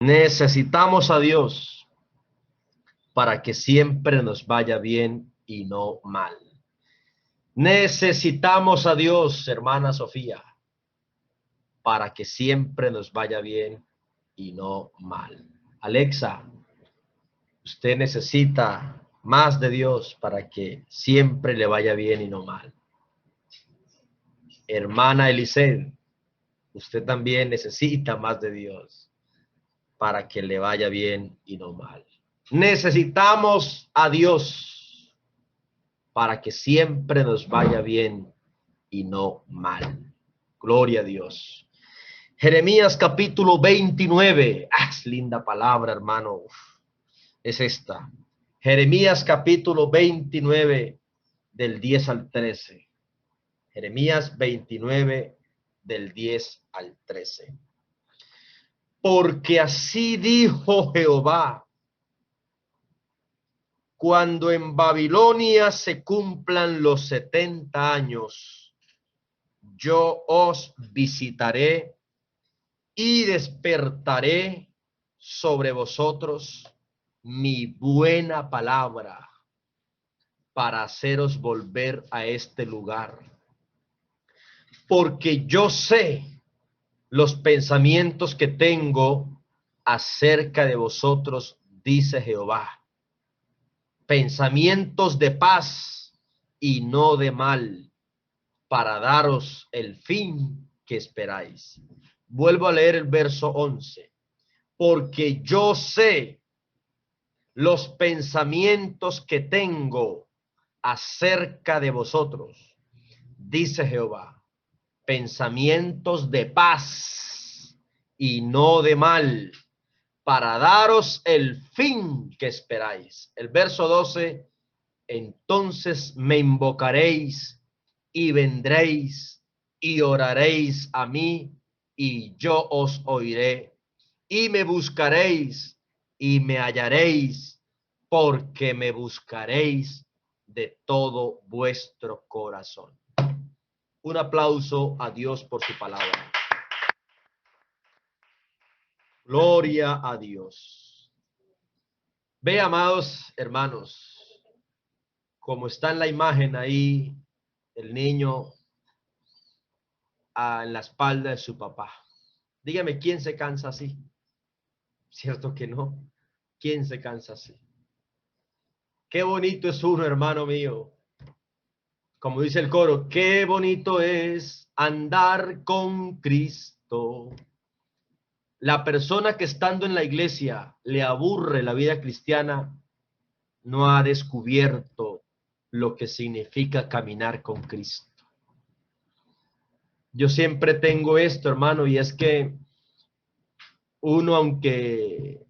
Necesitamos a Dios para que siempre nos vaya bien y no mal. Necesitamos a Dios, hermana Sofía, para que siempre nos vaya bien y no mal. Alexa, usted necesita más de Dios para que siempre le vaya bien y no mal. Hermana Eliseo, usted también necesita más de Dios para que le vaya bien y no mal. Necesitamos a Dios para que siempre nos vaya bien y no mal. Gloria a Dios. Jeremías capítulo 29. Es linda palabra, hermano. Es esta. Jeremías capítulo 29 del 10 al 13. Jeremías 29 del 10 al 13. Porque así dijo Jehová: cuando en Babilonia se cumplan los 70 años, yo os visitaré y despertaré sobre vosotros mi buena palabra para haceros volver a este lugar. Porque yo sé los pensamientos que tengo acerca de vosotros, dice Jehová. Pensamientos de paz y no de mal, para daros el fin que esperáis. Vuelvo a leer el verso 11. Porque yo sé los pensamientos que tengo acerca de vosotros, dice Jehová, pensamientos de paz y no de mal, para daros el fin que esperáis. El verso 12, entonces me invocaréis y vendréis y oraréis a mí y yo os oiré, y me buscaréis y me hallaréis, porque me buscaréis de todo vuestro corazón. Un aplauso a Dios por su palabra. Gloria a Dios. Ve, amados hermanos, como está en la imagen ahí, el niño en la espalda de su papá. Dígame, ¿quién se cansa así? ¿Cierto que no? ¿Quién se cansa así? Qué bonito es uno, hermano mío. Como dice el coro, qué bonito es andar con Cristo. La persona que estando en la iglesia le aburre la vida cristiana, no ha descubierto lo que significa caminar con Cristo. Yo siempre tengo esto, hermano, y es que uno, aunque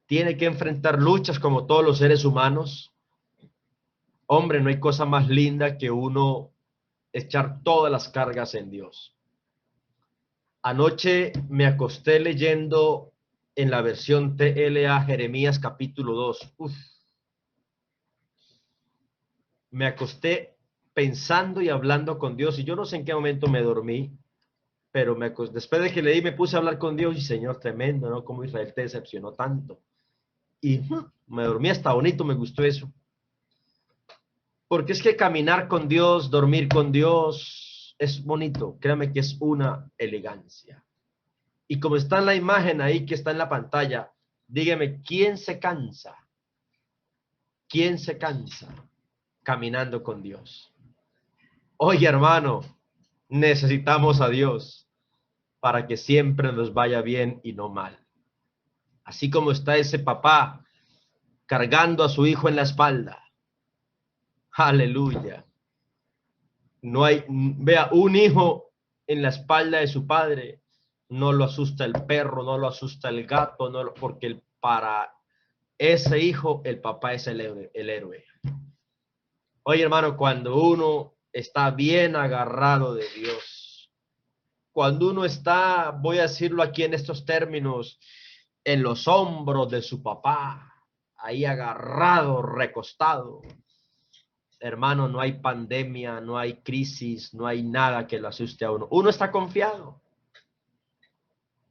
tiene que enfrentar luchas como todos los seres humanos, hombre, no hay cosa más linda que uno echar todas las cargas en Dios. Anoche me acosté leyendo en la versión TLA Jeremías capítulo 2. Me acosté pensando y hablando con Dios, y yo no sé en qué momento me dormí, pero después de que leí me puse a hablar con Dios y Señor, tremendo, ¿no? Como Israel te decepcionó tanto. Y me dormí hasta bonito, me gustó eso. Porque es que caminar con Dios, dormir con Dios, es bonito. Créame que es una elegancia. Y como está en la imagen ahí que está en la pantalla, dígame, ¿quién se cansa? ¿Quién se cansa caminando con Dios? Oye, hermano, necesitamos a Dios para que siempre nos vaya bien y no mal. Así como está ese papá cargando a su hijo en la espalda. Aleluya. No hay, vea, un hijo en la espalda de su padre, no lo asusta el perro, no lo asusta el gato, no porque para ese hijo el papá es el héroe. Oye, hermano, cuando uno está bien agarrado de Dios, cuando uno está, voy a decirlo aquí en estos términos, en los hombros de su papá, ahí agarrado, recostado, hermano, no hay pandemia, no hay crisis, no hay nada que lo asuste a uno. Uno está confiado.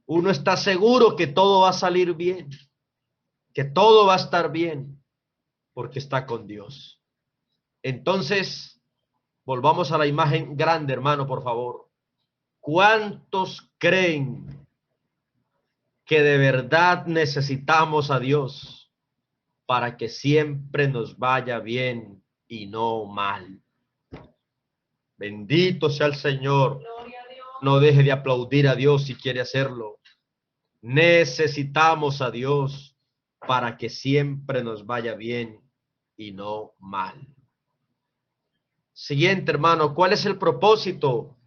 Uno está seguro que todo va a salir bien, que todo va a estar bien, porque está con Dios. Entonces, volvamos a la imagen grande, hermano, por favor. ¿Cuántos creen que de verdad necesitamos a Dios para que siempre nos vaya bien y no mal? Bendito sea el Señor. No deje de aplaudir a Dios si quiere hacerlo. Necesitamos a Dios para que siempre nos vaya bien y no mal. Siguiente, hermano, ¿cuál es el propósito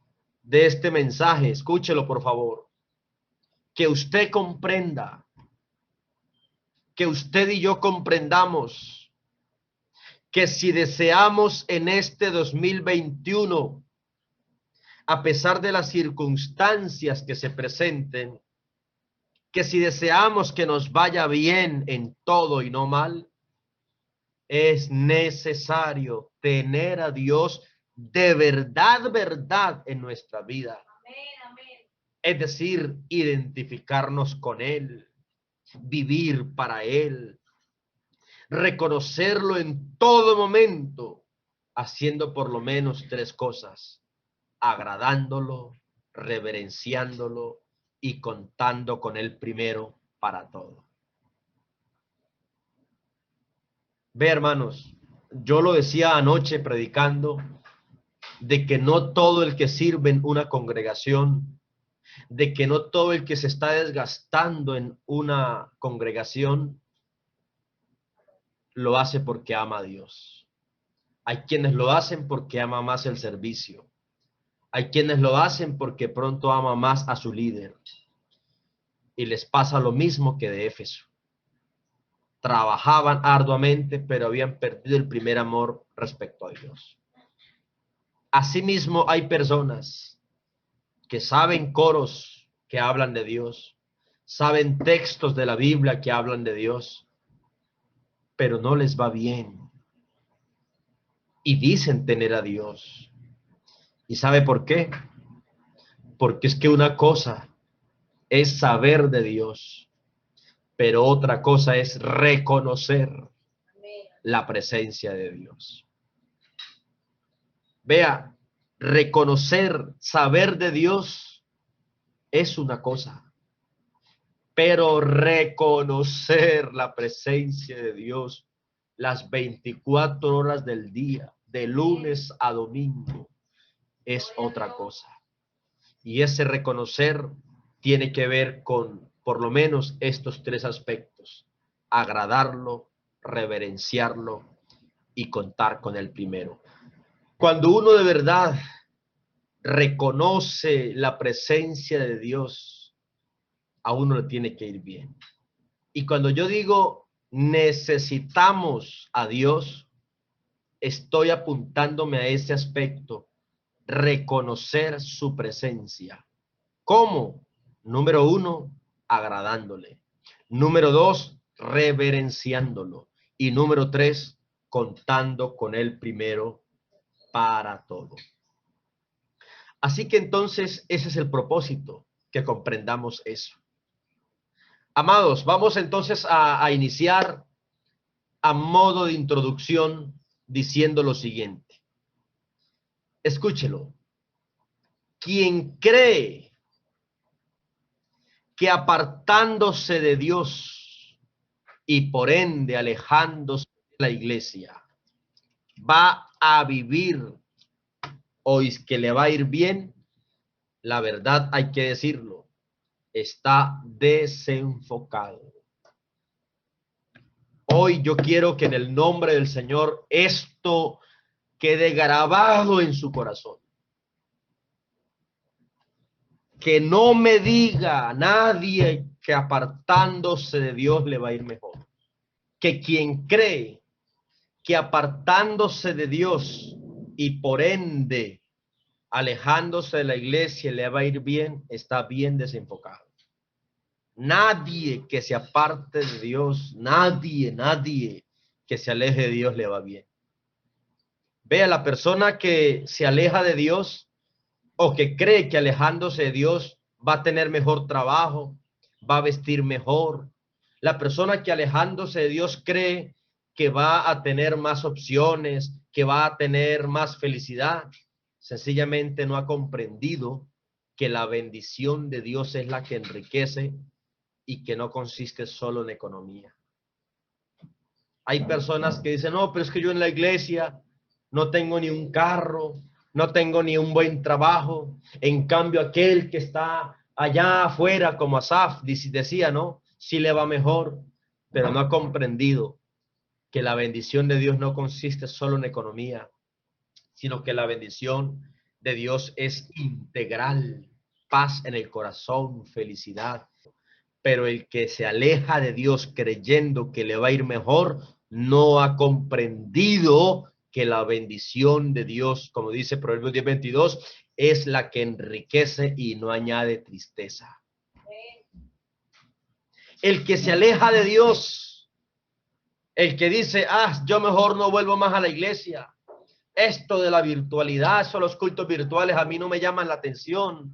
de este mensaje? Escúchelo, por favor. Que usted comprenda, que usted y yo comprendamos que si deseamos en este 2021, a pesar de las circunstancias que se presenten, que si deseamos que nos vaya bien en todo y no mal, es necesario tener a Dios de verdad, verdad en nuestra vida. Amén, amén. Es decir, identificarnos con Él, vivir para Él, reconocerlo en todo momento, haciendo por lo menos tres cosas: agradándolo, reverenciándolo y contando con Él primero para todo. Ve, hermanos, yo lo decía anoche predicando, de que no todo el que sirve en una congregación, de que no todo el que se está desgastando en una congregación lo hace porque ama a Dios. Hay quienes lo hacen porque ama más el servicio. Hay quienes lo hacen porque pronto ama más a su líder. Y les pasa lo mismo que de Éfeso. Trabajaban arduamente, pero habían perdido el primer amor respecto a Dios. Asimismo, hay personas que saben coros que hablan de Dios, saben textos de la Biblia que hablan de Dios, pero no les va bien. Y dicen tener a Dios. ¿Y sabe por qué? Porque es que una cosa es saber de Dios, pero otra cosa es reconocer la presencia de Dios. Vea, reconocer, saber de Dios es una cosa, pero reconocer la presencia de Dios las 24 horas del día, de lunes a domingo, es otra cosa. Y ese reconocer tiene que ver con por lo menos estos tres aspectos: agradarlo, reverenciarlo y contar con el primero. Cuando uno de verdad reconoce la presencia de Dios, a uno le tiene que ir bien. Y cuando yo digo necesitamos a Dios, estoy apuntándome a ese aspecto: reconocer su presencia. ¿Cómo? Número 1, agradándole. Número 2, reverenciándolo. Y número 3, contando con Él primero para todo. Así que entonces ese es el propósito, que comprendamos eso. Amados, vamos entonces a iniciar a modo de introducción diciendo lo siguiente. Escúchelo. Quien cree que apartándose de Dios y por ende alejándose de la iglesia, va a vivir o es que le va a ir bien, la verdad hay que decirlo, está desenfocado. Hoy yo quiero que en el nombre del Señor esto quede grabado en su corazón. Que no me diga nadie que apartándose de Dios le va a ir mejor. Que quien cree que apartándose de Dios y por ende alejándose de la iglesia le va a ir bien, está bien desenfocado. Nadie que se aparte de Dios, nadie que se aleje de Dios le va bien. Vea, la persona que se aleja de Dios o que cree que alejándose de Dios va a tener mejor trabajo, va a vestir mejor. La persona que alejándose de Dios cree que va a tener más opciones, que va a tener más felicidad, sencillamente no ha comprendido que la bendición de Dios es la que enriquece y que no consiste solo en economía. Hay personas que dicen, no, pero es que yo en la iglesia no tengo ni un carro, no tengo ni un buen trabajo. En cambio, aquel que está allá afuera, como Asaf decía, ¿no? Sí le va mejor, pero no ha comprendido que la bendición de Dios no consiste solo en economía, sino que la bendición de Dios es integral, paz en el corazón, felicidad. Pero el que se aleja de Dios creyendo que le va a ir mejor, no ha comprendido que la bendición de Dios, como dice Proverbios 10:22, es la que enriquece y no añade tristeza. El que se aleja de Dios, el que dice, yo mejor no vuelvo más a la iglesia. Esto de la virtualidad, eso, los cultos virtuales a mí no me llaman la atención.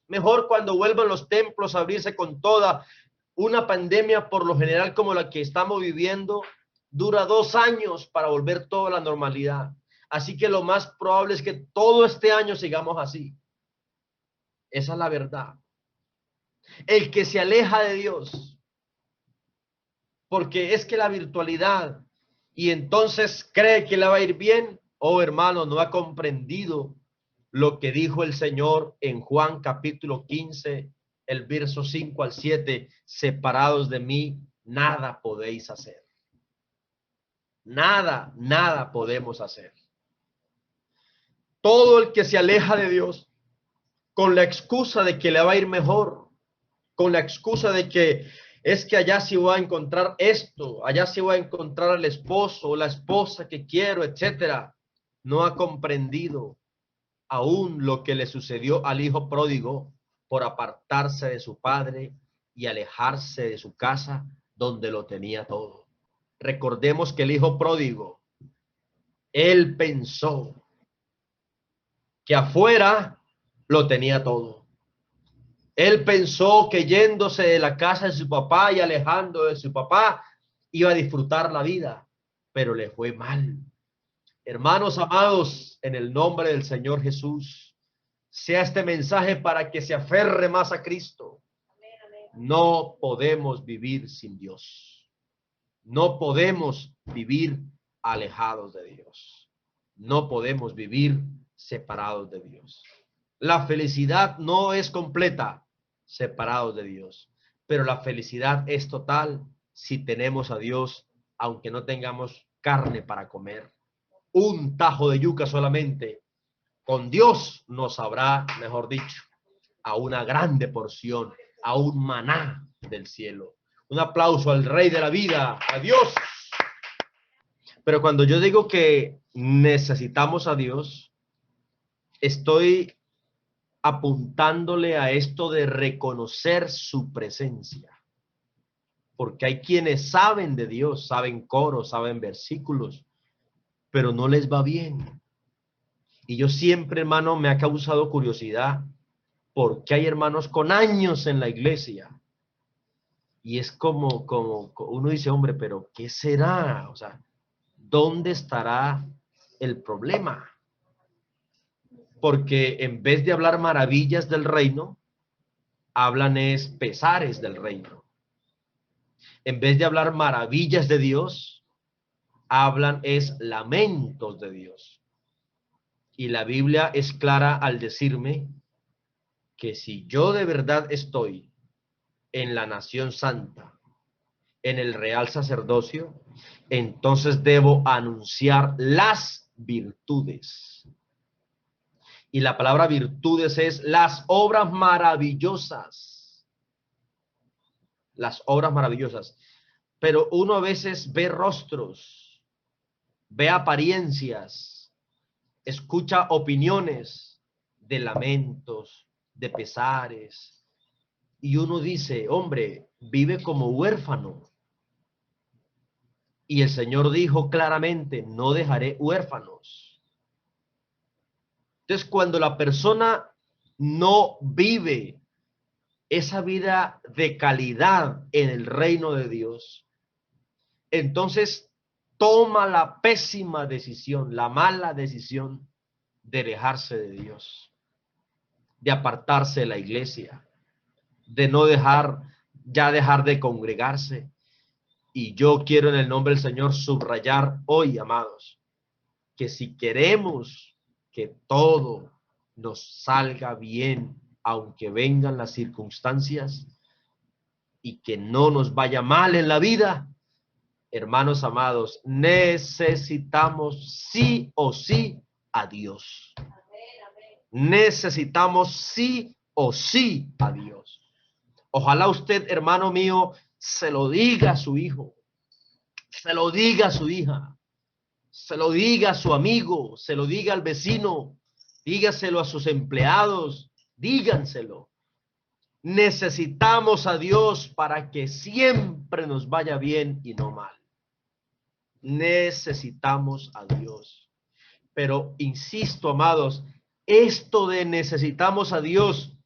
Mejor cuando vuelvan los templos a abrirse con toda. Una pandemia por lo general como la que estamos viviendo dura 2 años para volver toda la normalidad. Así que lo más probable es que todo este año sigamos así. Esa es la verdad. El que se aleja de Dios, porque es que la virtualidad, y entonces cree que le va a ir bien, hermano, no ha comprendido lo que dijo el Señor en Juan capítulo 15, el verso 5 al 7, separados de mí, nada podéis hacer. Nada podemos hacer. Todo el que se aleja de Dios con la excusa de que le va a ir mejor, con la excusa de que es que allá sí voy a encontrar esto, allá sí voy a encontrar al esposo o la esposa que quiero, etcétera, no ha comprendido aún lo que le sucedió al hijo pródigo por apartarse de su padre y alejarse de su casa donde lo tenía todo. Recordemos que el hijo pródigo, él pensó que afuera lo tenía todo. Él pensó que yéndose de la casa de su papá y alejando de su papá iba a disfrutar la vida, pero le fue mal. Hermanos amados, en el nombre del Señor Jesús, sea este mensaje para que se aferre más a Cristo. No podemos vivir sin Dios. No podemos vivir alejados de Dios. No podemos vivir separados de Dios. La felicidad no es completa separados de Dios, pero la felicidad es total si tenemos a Dios, aunque no tengamos carne para comer. Un tajo de yuca solamente con Dios nos habrá, mejor dicho, a una grande porción, a un maná del cielo. Un aplauso al Rey de la vida, a Dios. Pero cuando yo digo que necesitamos a Dios, estoy apuntándole a esto de reconocer su presencia. Porque hay quienes saben de Dios, saben coros, saben versículos, pero no les va bien. Y yo siempre, hermano, me ha causado curiosidad porque hay hermanos con años en la iglesia. Y es como uno dice, hombre, pero ¿qué será? O sea, ¿dónde estará el problema? Porque en vez de hablar maravillas del reino, hablan es pesares del reino. En vez de hablar maravillas de Dios, hablan es lamentos de Dios. Y la Biblia es clara al decirme que si yo de verdad estoy en la nación santa, en el real sacerdocio, entonces debo anunciar las virtudes. Y la palabra virtudes es las obras maravillosas. Las obras maravillosas. Pero uno a veces ve rostros, ve apariencias, escucha opiniones de lamentos, de pesares. Y uno dice, hombre, vive como huérfano. Y el Señor dijo claramente, no dejaré huérfanos. Entonces, cuando la persona no vive esa vida de calidad en el reino de Dios, entonces toma la pésima decisión, la mala decisión de alejarse de Dios, de apartarse de la iglesia, de no dejar de congregarse. Y yo quiero en el nombre del Señor subrayar hoy, amados, que si queremos que todo nos salga bien, aunque vengan las circunstancias, y que no nos vaya mal en la vida, hermanos amados, necesitamos sí o sí a Dios. Necesitamos sí o sí a Dios. Ojalá usted, hermano mío, se lo diga a su hijo, se lo diga a su hija, se lo diga a su amigo, se lo diga al vecino, dígaselo a sus empleados, díganselo. Necesitamos a Dios para que siempre nos vaya bien y no mal. Necesitamos a Dios. Pero insisto, amados, esto de necesitamos a Dios,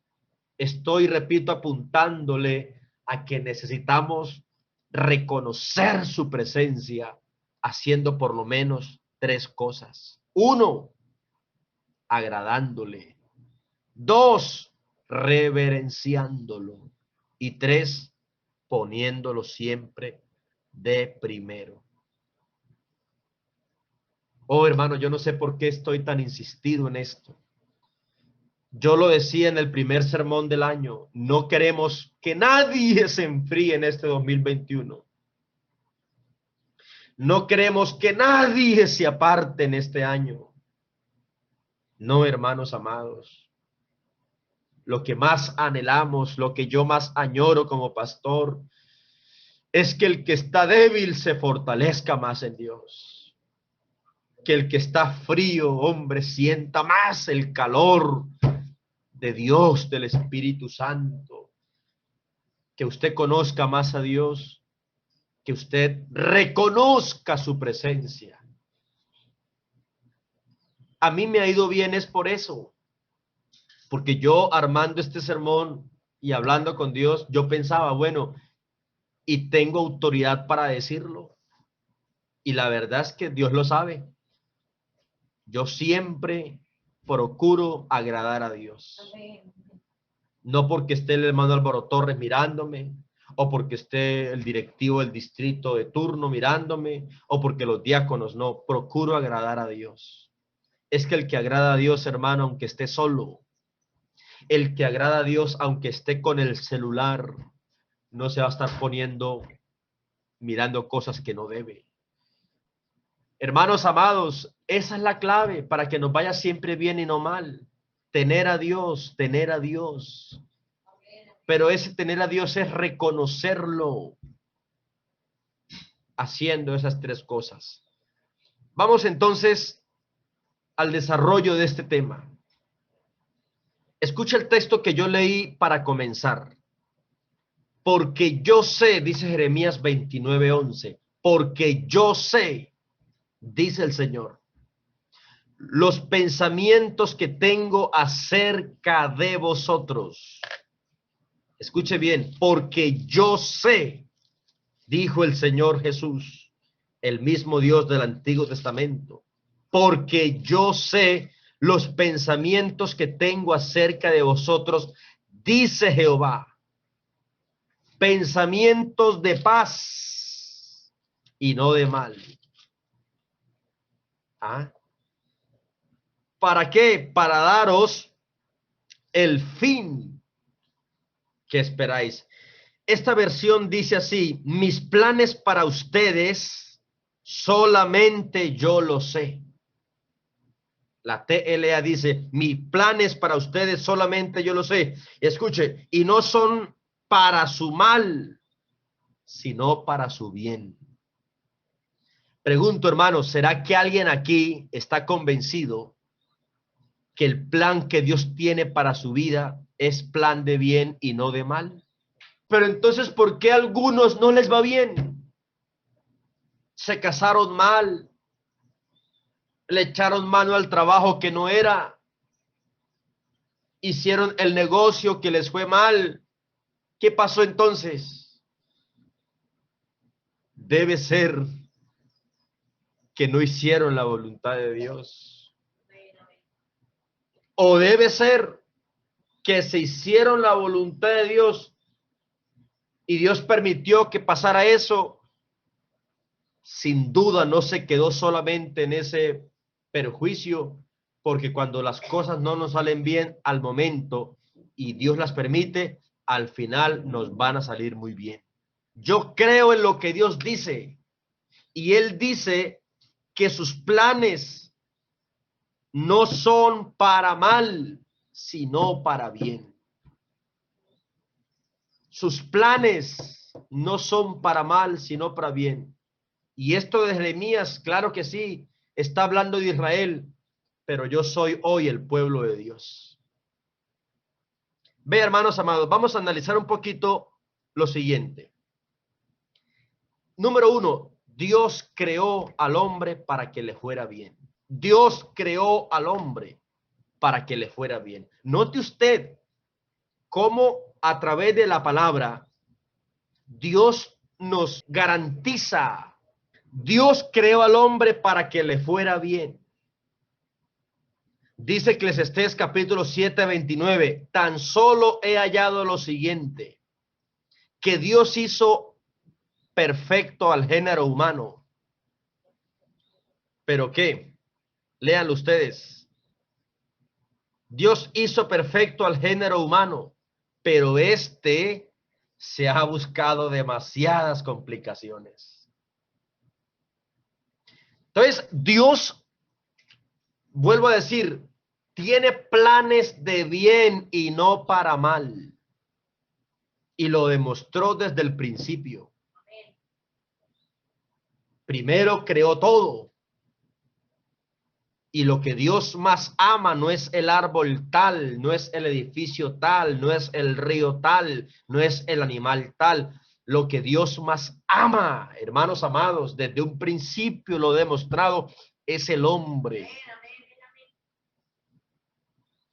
estoy, repito, apuntándole a que necesitamos reconocer su presencia haciendo por lo menos 3 cosas. 1, agradándole. 2, reverenciándolo. Y 3, poniéndolo siempre de primero. Oh, hermano, yo no sé por qué estoy tan insistido en esto. Yo lo decía en el primer sermón del año, no queremos que nadie se enfríe en este 2021. No queremos que nadie se aparte en este año. No, hermanos amados. Lo que más anhelamos, lo que yo más añoro como pastor, es que el que está débil se fortalezca más en Dios. Que el que está frío, hombre, sienta más el calor de Dios, del Espíritu Santo. Que usted conozca más a Dios, que usted reconozca su presencia. A mí me ha ido bien es por eso, porque yo armando este sermón y hablando con Dios, yo pensaba, bueno, y tengo autoridad para decirlo. Y la verdad es que Dios lo sabe. Yo siempre procuro agradar a Dios. No porque esté el hermano Álvaro Torres mirándome, o porque esté el directivo del distrito de turno mirándome, o porque los diáconos, no, procuro agradar a Dios. Es que el que agrada a Dios, hermano, aunque esté solo, el que agrada a Dios, aunque esté con el celular, no se va a estar mirando cosas que no debe. Hermanos amados, esa es la clave para que nos vaya siempre bien y no mal. Tener a Dios, tener a Dios. Pero ese tener a Dios es reconocerlo haciendo esas 3 cosas. Vamos entonces al desarrollo de este tema. Escucha el texto que yo leí para comenzar. Porque yo sé, dice Jeremías 29:11, porque yo sé, dice el Señor, los pensamientos que tengo acerca de vosotros. Escuche bien, porque yo sé, dijo el Señor Jesús, el mismo Dios del Antiguo Testamento, porque yo sé los pensamientos que tengo acerca de vosotros, dice Jehová, pensamientos de paz y no de mal. ¿Ah? ¿Para qué? Para daros el fin que esperáis. Esta versión dice así: mis planes para ustedes solamente yo lo sé. La TLA dice, mis planes para ustedes solamente yo lo sé. Escuche, y no son para su mal, sino para su bien. Pregunto, hermano, ¿será que alguien aquí está convencido que el plan que Dios tiene para su vida es plan de bien y no de mal? Pero entonces, ¿por qué a algunos no les va bien? Se casaron mal, le echaron mano al trabajo que no era, hicieron el negocio que les fue mal, ¿Qué pasó entonces? Debe ser que no hicieron la voluntad de Dios. O debe ser que se hicieron la voluntad de Dios y Dios permitió que pasara eso. Sin duda no se quedó solamente en ese perjuicio, porque cuando las cosas no nos salen bien al momento y Dios las permite, al final nos van a salir muy bien. Yo creo en lo que Dios dice, y Él dice que sus planes no son para mal, sino para bien. Sus planes no son para mal, sino para bien. Y esto de Jeremías, claro que sí, está hablando de Israel, pero yo soy hoy el pueblo de Dios. Ve, hermanos amados, vamos a analizar un poquito lo siguiente. Número uno, Dios creó al hombre para que le fuera bien. Dios creó al hombre para que le fuera bien. Note usted cómo a través de la palabra Dios nos garantiza. Dios creó al hombre para que le fuera bien. Dice Eclesiastés capítulo 7:29, tan solo he hallado lo siguiente, que Dios hizo perfecto al género humano. ¿Pero qué? Léanlo ustedes. Dios hizo perfecto al género humano, pero este se ha buscado demasiadas complicaciones. Entonces, Dios, vuelvo a decir, tiene planes de bien y no para mal. Y lo demostró desde el principio. Primero creó todo. Y lo que Dios más ama no es el árbol tal, no es el edificio tal, no es el río tal, no es el animal tal. Lo que Dios más ama, hermanos amados, desde un principio lo he demostrado, es el hombre.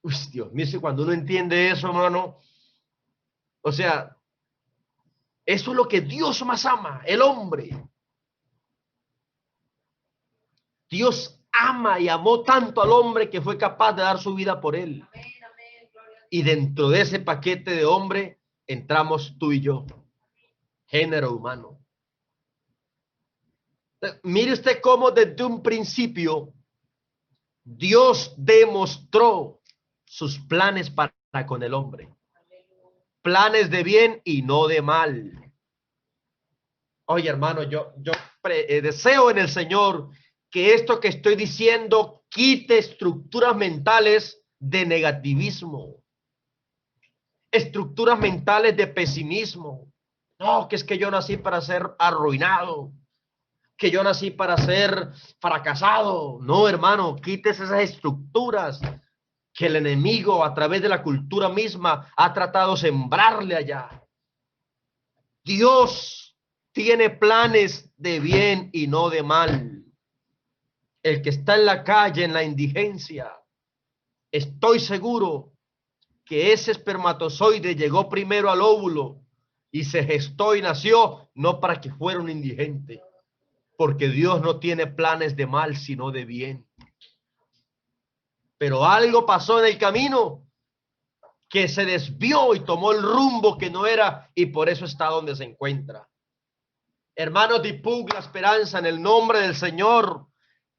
Uy, Dios mío, cuando uno entiende eso, hermano, o sea, eso es lo que Dios más ama, el hombre. Dios ama y amó tanto al hombre que fue capaz de dar su vida por él. Y dentro de ese paquete de hombre entramos tú y yo, género humano. Mire usted cómo desde un principio Dios demostró sus planes para con el hombre. Planes de bien y no de mal. Oye, hermano, yo deseo en el Señor que esto que estoy diciendo quite estructuras mentales de negativismo, estructuras mentales de pesimismo. No, que es que yo nací para ser arruinado, que yo nací para ser fracasado. No, hermano, quites esas estructuras que el enemigo a través de la cultura misma ha tratado de sembrarle allá. Dios tiene planes de bien y no de mal. El que está en la calle, en la indigencia, estoy seguro que ese espermatozoide llegó primero al óvulo y se gestó y nació, no para que fuera un indigente, porque Dios no tiene planes de mal, sino de bien. Pero algo pasó en el camino que se desvió y tomó el rumbo que no era, y por eso está donde se encuentra. Hermanos de Pug, la esperanza en el nombre del Señor.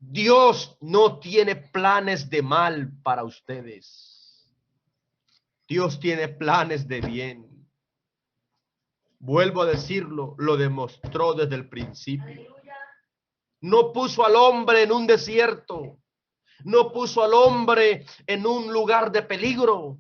Dios no tiene planes de mal para ustedes. Dios tiene planes de bien. Vuelvo a decirlo, lo demostró desde el principio. No puso al hombre en un desierto. No puso al hombre en un lugar de peligro.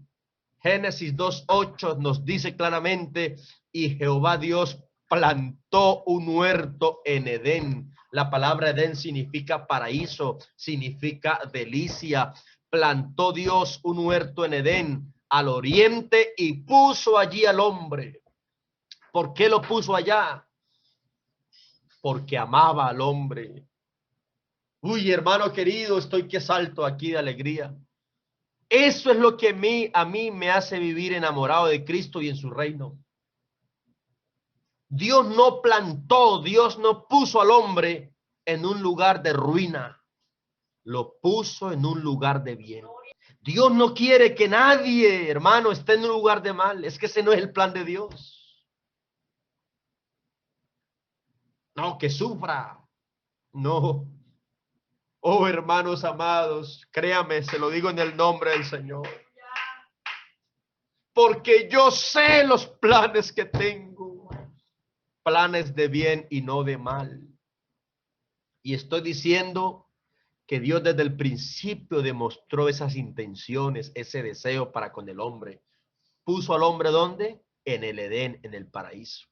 Génesis 2:8 nos dice claramente, y Jehová Dios plantó un huerto en Edén. La palabra Edén significa paraíso, significa delicia. Plantó Dios un huerto en Edén al oriente y puso allí al hombre. ¿Por qué lo puso allá? Porque amaba al hombre. Uy, hermano querido, estoy que salto aquí de alegría. Eso es lo que a mí me hace vivir enamorado de Cristo y en su reino. Dios no plantó, Dios no puso al hombre en un lugar de ruina, lo puso en un lugar de bien. Dios no quiere que nadie, hermano, esté en un lugar de mal. Es que ese no es el plan de Dios. No, que sufra. No. Oh, hermanos amados, créame, se lo digo en el nombre del Señor. Porque yo sé los planes que tengo. Planes de bien y no de mal. Y estoy diciendo que Dios desde el principio demostró esas intenciones, ese deseo para con el hombre. Puso al hombre ¿dónde? En el Edén, en el paraíso.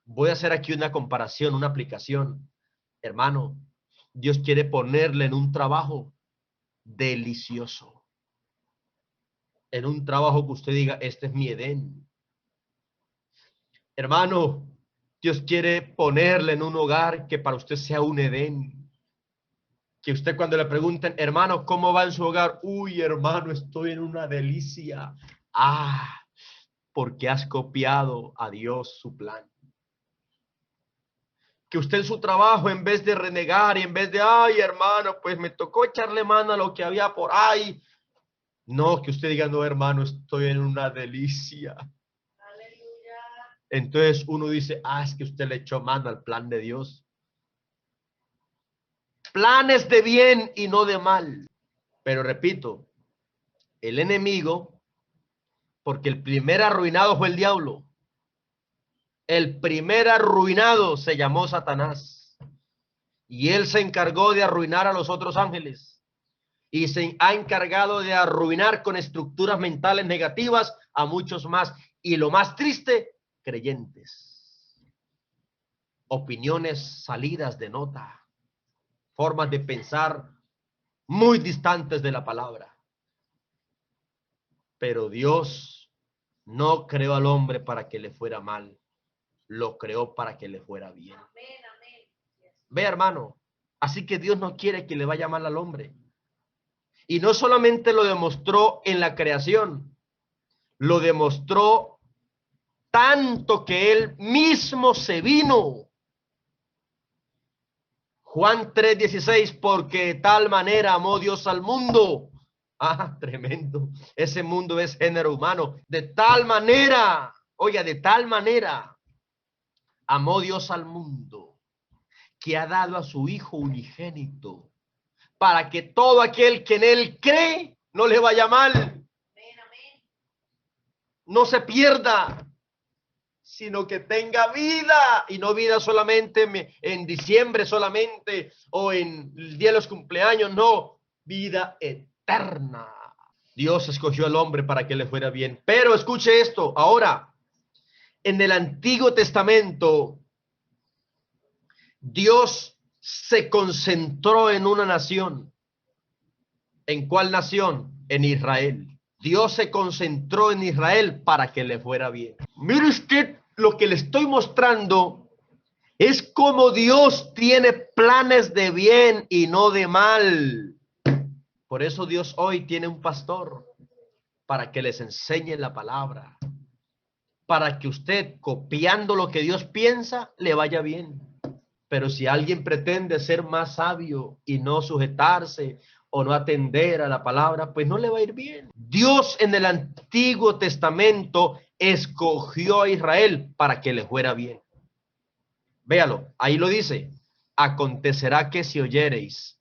Voy a hacer aquí una comparación, una aplicación. Hermano, Dios quiere ponerle en un trabajo delicioso. En un trabajo que usted diga, este es mi Edén. Hermano, Dios quiere ponerle en un hogar que para usted sea un Edén. Que usted cuando le pregunten, hermano, ¿cómo va en su hogar? Uy, hermano, estoy en una delicia. Ah, porque has copiado a Dios su plan. Que usted en su trabajo, en vez de renegar y en vez de, ay, hermano, pues me tocó echarle mano a lo que había por ahí. No, que usted diga, no, hermano, estoy en una delicia. Aleluya. Entonces uno dice, ah, es que usted le echó mano al plan de Dios. Planes de bien y no de mal. Pero repito, el enemigo, porque el primer arruinado fue el diablo. El primer arruinado se llamó Satanás. Y él se encargó de arruinar a los otros ángeles. Y se ha encargado de arruinar con estructuras mentales negativas a muchos más. Y lo más triste, creyentes. Opiniones salidas de nota. Formas de pensar muy distantes de la palabra. Pero Dios no creó al hombre para que le fuera mal. Lo creó para que le fuera bien. Ve, hermano. Así que Dios no quiere que le vaya mal al hombre. Y no solamente lo demostró en la creación, lo demostró tanto que él mismo se vino. Juan 3:16, porque de tal manera amó Dios al mundo. Ah, tremendo. Ese mundo es género humano. De tal manera, oiga, de tal manera amó Dios al mundo, que ha dado a su Hijo unigénito, para que todo aquel que en él cree no le vaya mal, no se pierda, sino que tenga vida, y no vida solamente en diciembre solamente, o en el día de los cumpleaños, no, vida eterna. Dios escogió al hombre para que le fuera bien. Pero escuche esto, ahora, en el Antiguo Testamento, Dios se concentró en una nación. ¿En cuál nación? En Israel. Dios se concentró en Israel para que le fuera bien. Mire usted, lo que le estoy mostrando es cómo Dios tiene planes de bien y no de mal. Por eso Dios hoy tiene un pastor para que les enseñe la palabra, para que usted, copiando lo que Dios piensa, le vaya bien. Pero si alguien pretende ser más sabio y no sujetarse o no atender a la palabra, pues no le va a ir bien. Dios en el Antiguo Testamento escogió a Israel para que le fuera bien. Véalo, ahí lo dice. Acontecerá que si oyereis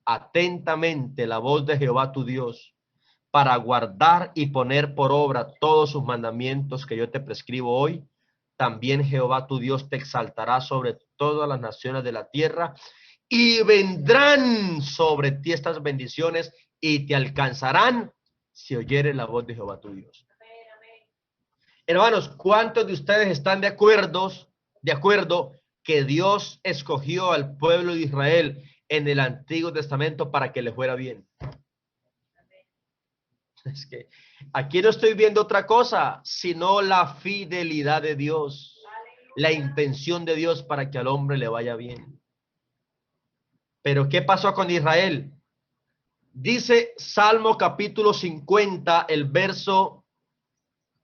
atentamente la voz de Jehová tu Dios, para guardar y poner por obra todos sus mandamientos que yo te prescribo hoy, también Jehová tu Dios te exaltará sobre todas las naciones de la tierra, y vendrán sobre ti estas bendiciones y te alcanzarán si oyeres la voz de Jehová tu Dios. Hermanos, ¿cuántos de ustedes están de acuerdo que Dios escogió al pueblo de Israel en el Antiguo Testamento para que le fuera bien? Es que aquí no estoy viendo otra cosa, sino la fidelidad de Dios, la intención de Dios para que al hombre le vaya bien. Pero ¿qué pasó con Israel? Dice Salmo capítulo 50, el verso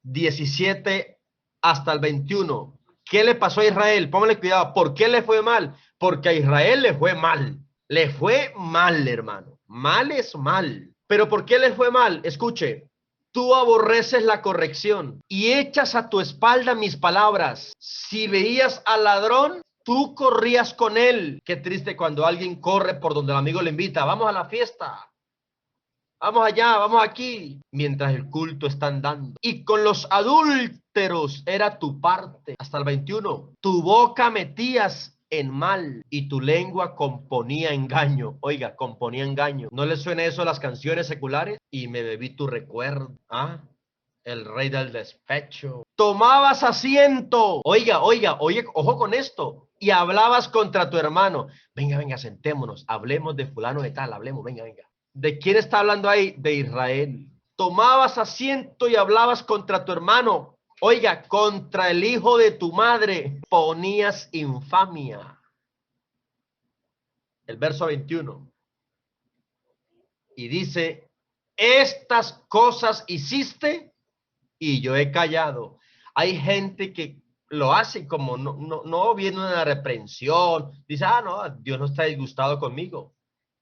17 hasta el 21. ¿Qué le pasó a Israel? Póngale cuidado. ¿Por qué le fue mal? Porque a Israel le fue mal. Le fue mal, hermano. Mal es mal. ¿Pero por qué le fue mal? Escuche. Tú aborreces la corrección y echas a tu espalda mis palabras. Si veías al ladrón, tú corrías con él. Qué triste cuando alguien corre por donde el amigo le invita. Vamos a la fiesta. Vamos allá, vamos aquí, mientras el culto están dando. Y con los adúlteros era tu parte. Hasta el 21. Tu boca metías en mal y tu lengua componía engaño. Oiga, componía engaño. ¿No le suena eso a las canciones seculares? Y me bebí tu recuerdo. Ah, el rey del despecho. Tomabas asiento. Oiga, oiga, oye, ojo con esto. Y hablabas contra tu hermano. Venga, venga, sentémonos. Hablemos de fulano de tal. Hablemos, venga, venga. ¿De quién está hablando ahí? De Israel. Tomabas asiento y hablabas contra tu hermano. Oiga, contra el hijo de tu madre ponías infamia. El verso 21. Y dice, estas cosas hiciste y yo he callado. Hay gente que lo hace como no viene una reprensión. Dice, no, Dios no está disgustado conmigo.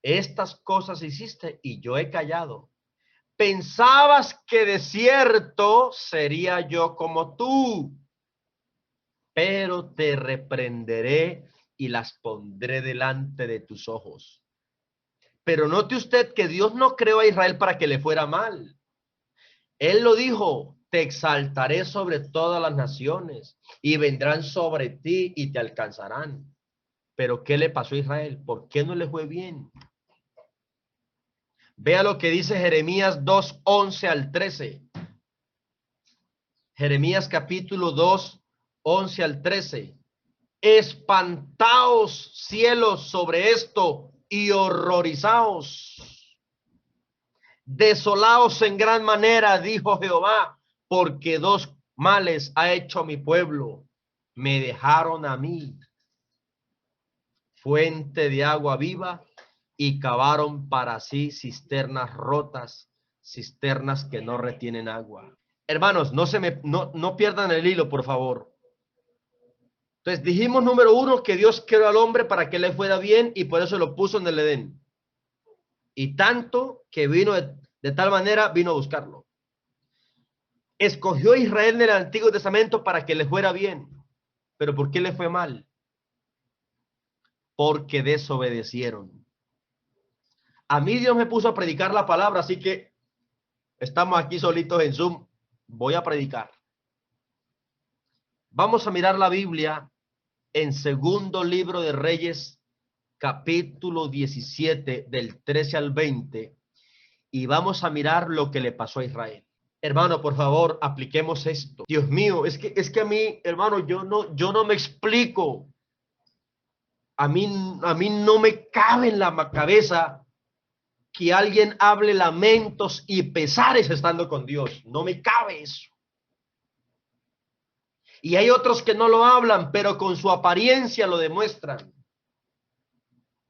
Estas cosas hiciste y yo he callado. Pensabas que de cierto sería yo como tú, pero te reprenderé y las pondré delante de tus ojos. Pero note usted que Dios no creó a Israel para que le fuera mal. Él lo dijo, te exaltaré sobre todas las naciones y vendrán sobre ti y te alcanzarán. Pero ¿qué le pasó a Israel? ¿Por qué no le fue bien? Vea lo que dice Jeremías 2, 11 al 13. Jeremías capítulo 2, 11 al 13. Espantaos cielos sobre esto y horrorizaos. Desolaos en gran manera, dijo Jehová, porque dos males ha hecho mi pueblo. Me dejaron a mí, fuente de agua viva, y cavaron para sí cisternas rotas, cisternas que no retienen agua. Hermanos, no pierdan el hilo, por favor. Entonces dijimos número uno que Dios creó al hombre para que le fuera bien y por eso lo puso en el Edén. Y tanto que vino de tal manera, vino a buscarlo. Escogió a Israel en el Antiguo Testamento para que le fuera bien. ¿Pero por qué le fue mal? Porque desobedecieron. A mí Dios me puso a predicar la palabra, así que estamos aquí solitos en Zoom. Voy a predicar. Vamos a mirar la Biblia en Segundo Libro de Reyes, capítulo 17, del 13 al 20, y vamos a mirar lo que le pasó a Israel. Hermano, por favor, apliquemos esto. Dios mío, es que a mí, hermano, yo no me explico. A mí no me cabe en la cabeza que alguien hable lamentos y pesares estando con Dios. No me cabe eso. Y hay otros que no lo hablan, pero con su apariencia lo demuestran.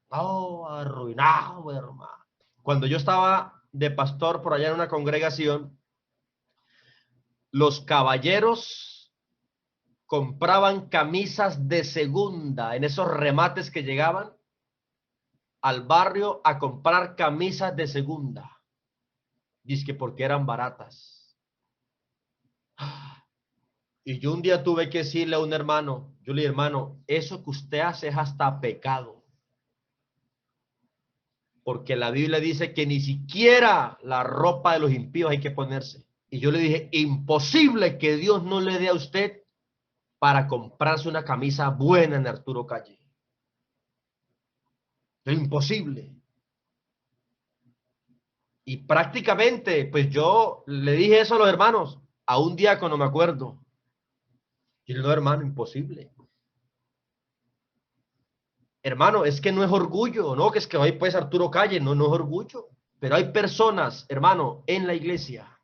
Oh, arruinado, hermano. Cuando yo estaba de pastor por allá en una congregación, los caballeros compraban camisas de segunda en esos remates que llegaban al barrio a comprar camisas de segunda. Dice que porque eran baratas. Y yo un día tuve que decirle a un hermano, yo le dije, hermano, eso que usted hace es hasta pecado. Porque la Biblia dice que ni siquiera la ropa de los impíos hay que ponerse. Y yo le dije, imposible que Dios no le dé a usted para comprarse una camisa buena en Arturo Calle. Es imposible. Y prácticamente, pues yo le dije eso a los hermanos, a un diácono me acuerdo. Y no, hermano, imposible. Hermano, es que no es orgullo, ¿no? Que es que hoy pues Arturo Calle, no es orgullo. Pero hay personas, hermano, en la iglesia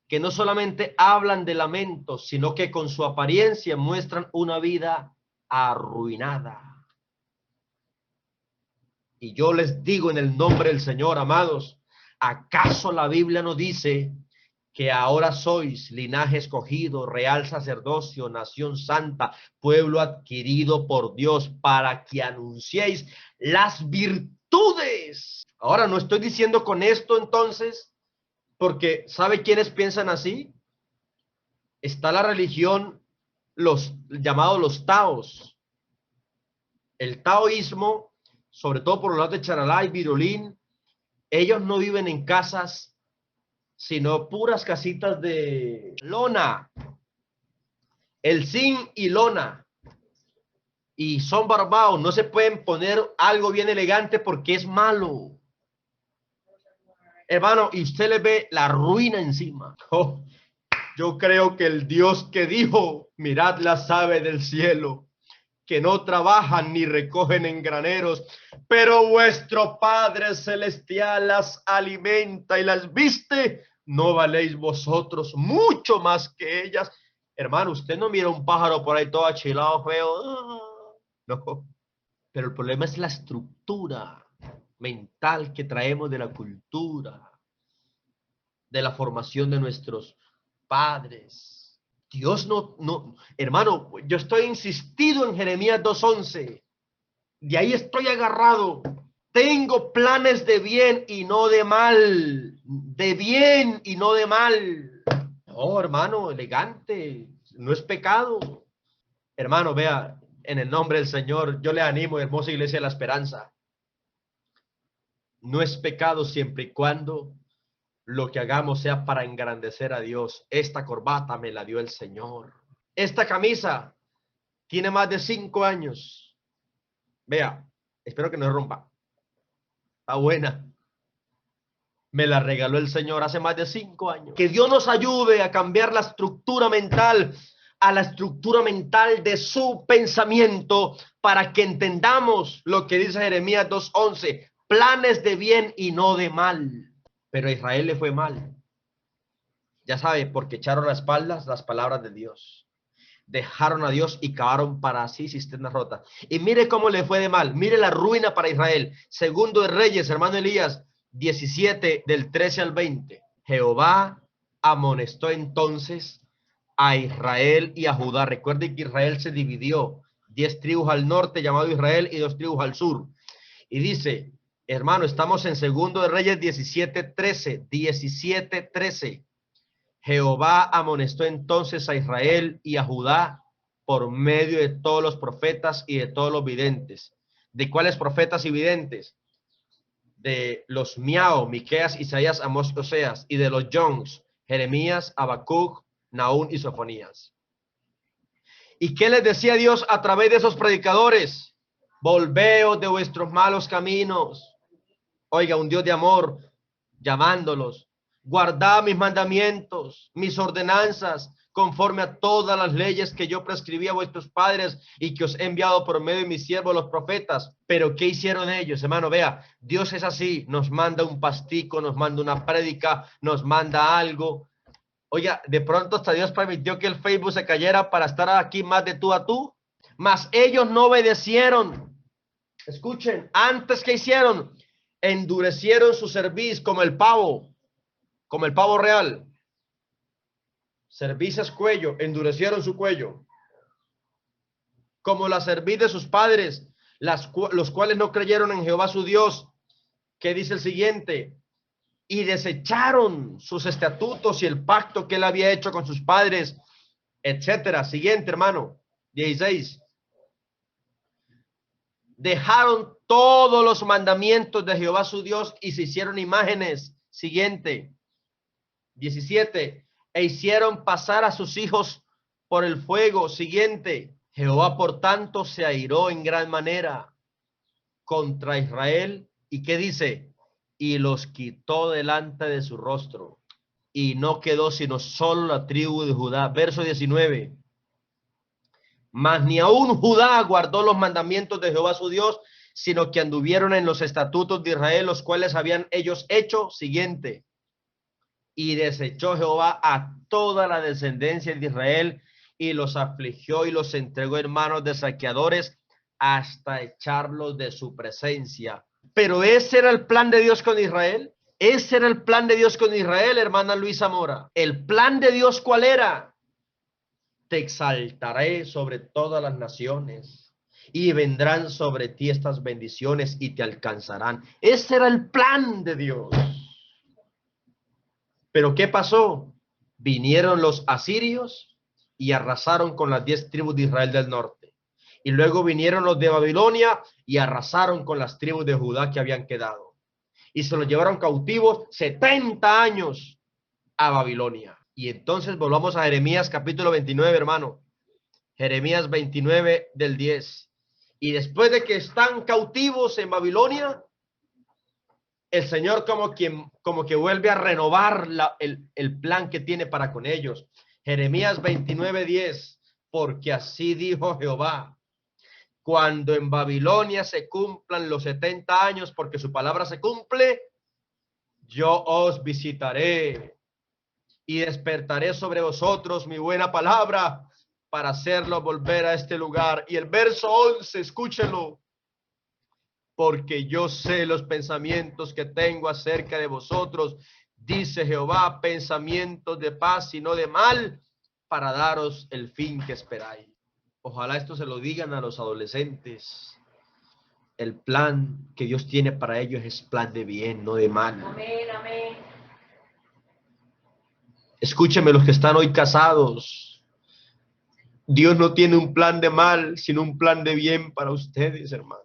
que no solamente hablan de lamentos, sino que con su apariencia muestran una vida arruinada. Y yo les digo en el nombre del Señor, amados, ¿acaso la Biblia no dice que ahora sois linaje escogido, real sacerdocio, nación santa, pueblo adquirido por Dios, para que anunciéis las virtudes. Ahora no estoy diciendo con esto entonces, porque ¿sabe quiénes piensan así? Está la religión, los llamados los taos. El taoísmo, sobre todo por los lados de Charalá y Virolín, ellos no viven en casas, sino puras casitas de lona, el zinc y lona. Y son barbados, no se pueden poner algo bien elegante porque es malo. Hermano, y usted le ve la ruina encima. Oh, yo creo que el Dios que dijo, mirad las aves del cielo, que no trabajan ni recogen en graneros, pero vuestro Padre Celestial las alimenta y las viste, ¿no valéis vosotros mucho más que ellas? Hermano, usted no mira un pájaro por ahí todo achilado, feo. No, pero el problema es la estructura mental que traemos de la cultura, de la formación de nuestros padres. Dios no, hermano, yo estoy insistido en Jeremías 2:11. De ahí estoy agarrado. Tengo planes de bien y no de mal. De bien y no de mal. No, hermano, elegante. No es pecado. Hermano, vea, en el nombre del Señor, yo le animo, hermosa iglesia de la esperanza. No es pecado siempre y cuando lo que hagamos sea para engrandecer a Dios. Esta corbata me la dio el Señor. Esta camisa tiene más de 5 años. Vea, espero que no se rompa. Está buena. Me la regaló el Señor hace más de 5 años. Que Dios nos ayude a cambiar la estructura mental a la estructura mental de su pensamiento para que entendamos lo que dice Jeremías 2:11. Planes de bien y no de mal. Pero a Israel le fue mal. Ya sabe, porque echaron las espaldas las palabras de Dios. Dejaron a Dios y cavaron para sí cisternas rotas. Y mire cómo le fue de mal. Mire la ruina para Israel. Segundo de Reyes, hermano Elías, 17 del 13 al 20. Jehová amonestó entonces a Israel y a Judá. Recuerden que Israel se dividió. 10 tribus al norte, llamado Israel, y 2 tribus al sur. Y dice, hermano, estamos en Segundo de Reyes 17:13. 17:13. Jehová amonestó entonces a Israel y a Judá por medio de todos los profetas y de todos los videntes. ¿De cuáles profetas y videntes? De los Miao, Miqueas, Isaías, Amós, Oseas, y de los Jongs, Jeremías, Habacuc, Nahum y Sofonías. ¿Y qué les decía Dios a través de esos predicadores? Volveos de vuestros malos caminos. Oiga, un Dios de amor llamándolos. Guardad mis mandamientos, mis ordenanzas, conforme a todas las leyes que yo prescribí a vuestros padres y que os he enviado por medio de mis siervos los profetas. Pero ¿qué hicieron ellos, hermano? Vea, Dios es así, nos manda un pastico, nos manda una prédica, nos manda algo. Oiga, de pronto hasta Dios permitió que el Facebook se cayera para estar aquí más de tú a tú. Mas ellos no obedecieron. Escuchen, antes que hicieron, endurecieron su cerviz como el pavo real. Cerviz es cuello, endurecieron su cuello. Como la cerviz de sus padres, los cuales no creyeron en Jehová su Dios, que dice el siguiente, y desecharon sus estatutos y el pacto que él había hecho con sus padres, etcétera. Siguiente, hermano, 16. Dejaron todos los mandamientos de Jehová su Dios y se hicieron imágenes. Siguiente, 17. E hicieron pasar a sus hijos por el fuego. Siguiente, Jehová por tanto se airó en gran manera contra Israel. ¿Y qué dice? Y los quitó delante de su rostro. Y no quedó sino solo la tribu de Judá. Verso 19. Mas ni aún Judá guardó los mandamientos de Jehová su Dios, sino que anduvieron en los estatutos de Israel, los cuales habían ellos hecho. Siguiente. Y desechó Jehová a toda la descendencia de Israel y los afligió y los entregó en manos de saqueadores hasta echarlos de su presencia. Pero ese era el plan de Dios con Israel. Ese era el plan de Dios con Israel, hermana Luisa Mora. El plan de Dios, ¿cuál era? Te exaltaré sobre todas las naciones y vendrán sobre ti estas bendiciones y te alcanzarán. Ese era el plan de Dios. Pero ¿qué pasó? Vinieron los asirios y arrasaron con las 10 tribus de Israel del norte. Y luego vinieron los de Babilonia y arrasaron con las tribus de Judá que habían quedado. Y se los llevaron cautivos 70 años a Babilonia. Y entonces volvamos a Jeremías capítulo 29, hermano. Jeremías 29 del 10. Y después de que están cautivos en Babilonia, el Señor como que vuelve a renovar el plan que tiene para con ellos. Jeremías 29, 10. Porque así dijo Jehová: cuando en Babilonia se cumplan los 70 años, porque su palabra se cumple, yo os visitaré y despertaré sobre vosotros mi buena palabra para hacerlo volver a este lugar. Y el verso 11, escúchenlo. Porque yo sé los pensamientos que tengo acerca de vosotros, dice Jehová, pensamientos de paz y no de mal, para daros el fin que esperáis. Ojalá esto se lo digan a los adolescentes. El plan que Dios tiene para ellos es plan de bien, no de mal. Amén, amén. Escúchenme los que están hoy casados. Dios no tiene un plan de mal, sino un plan de bien para ustedes, hermano.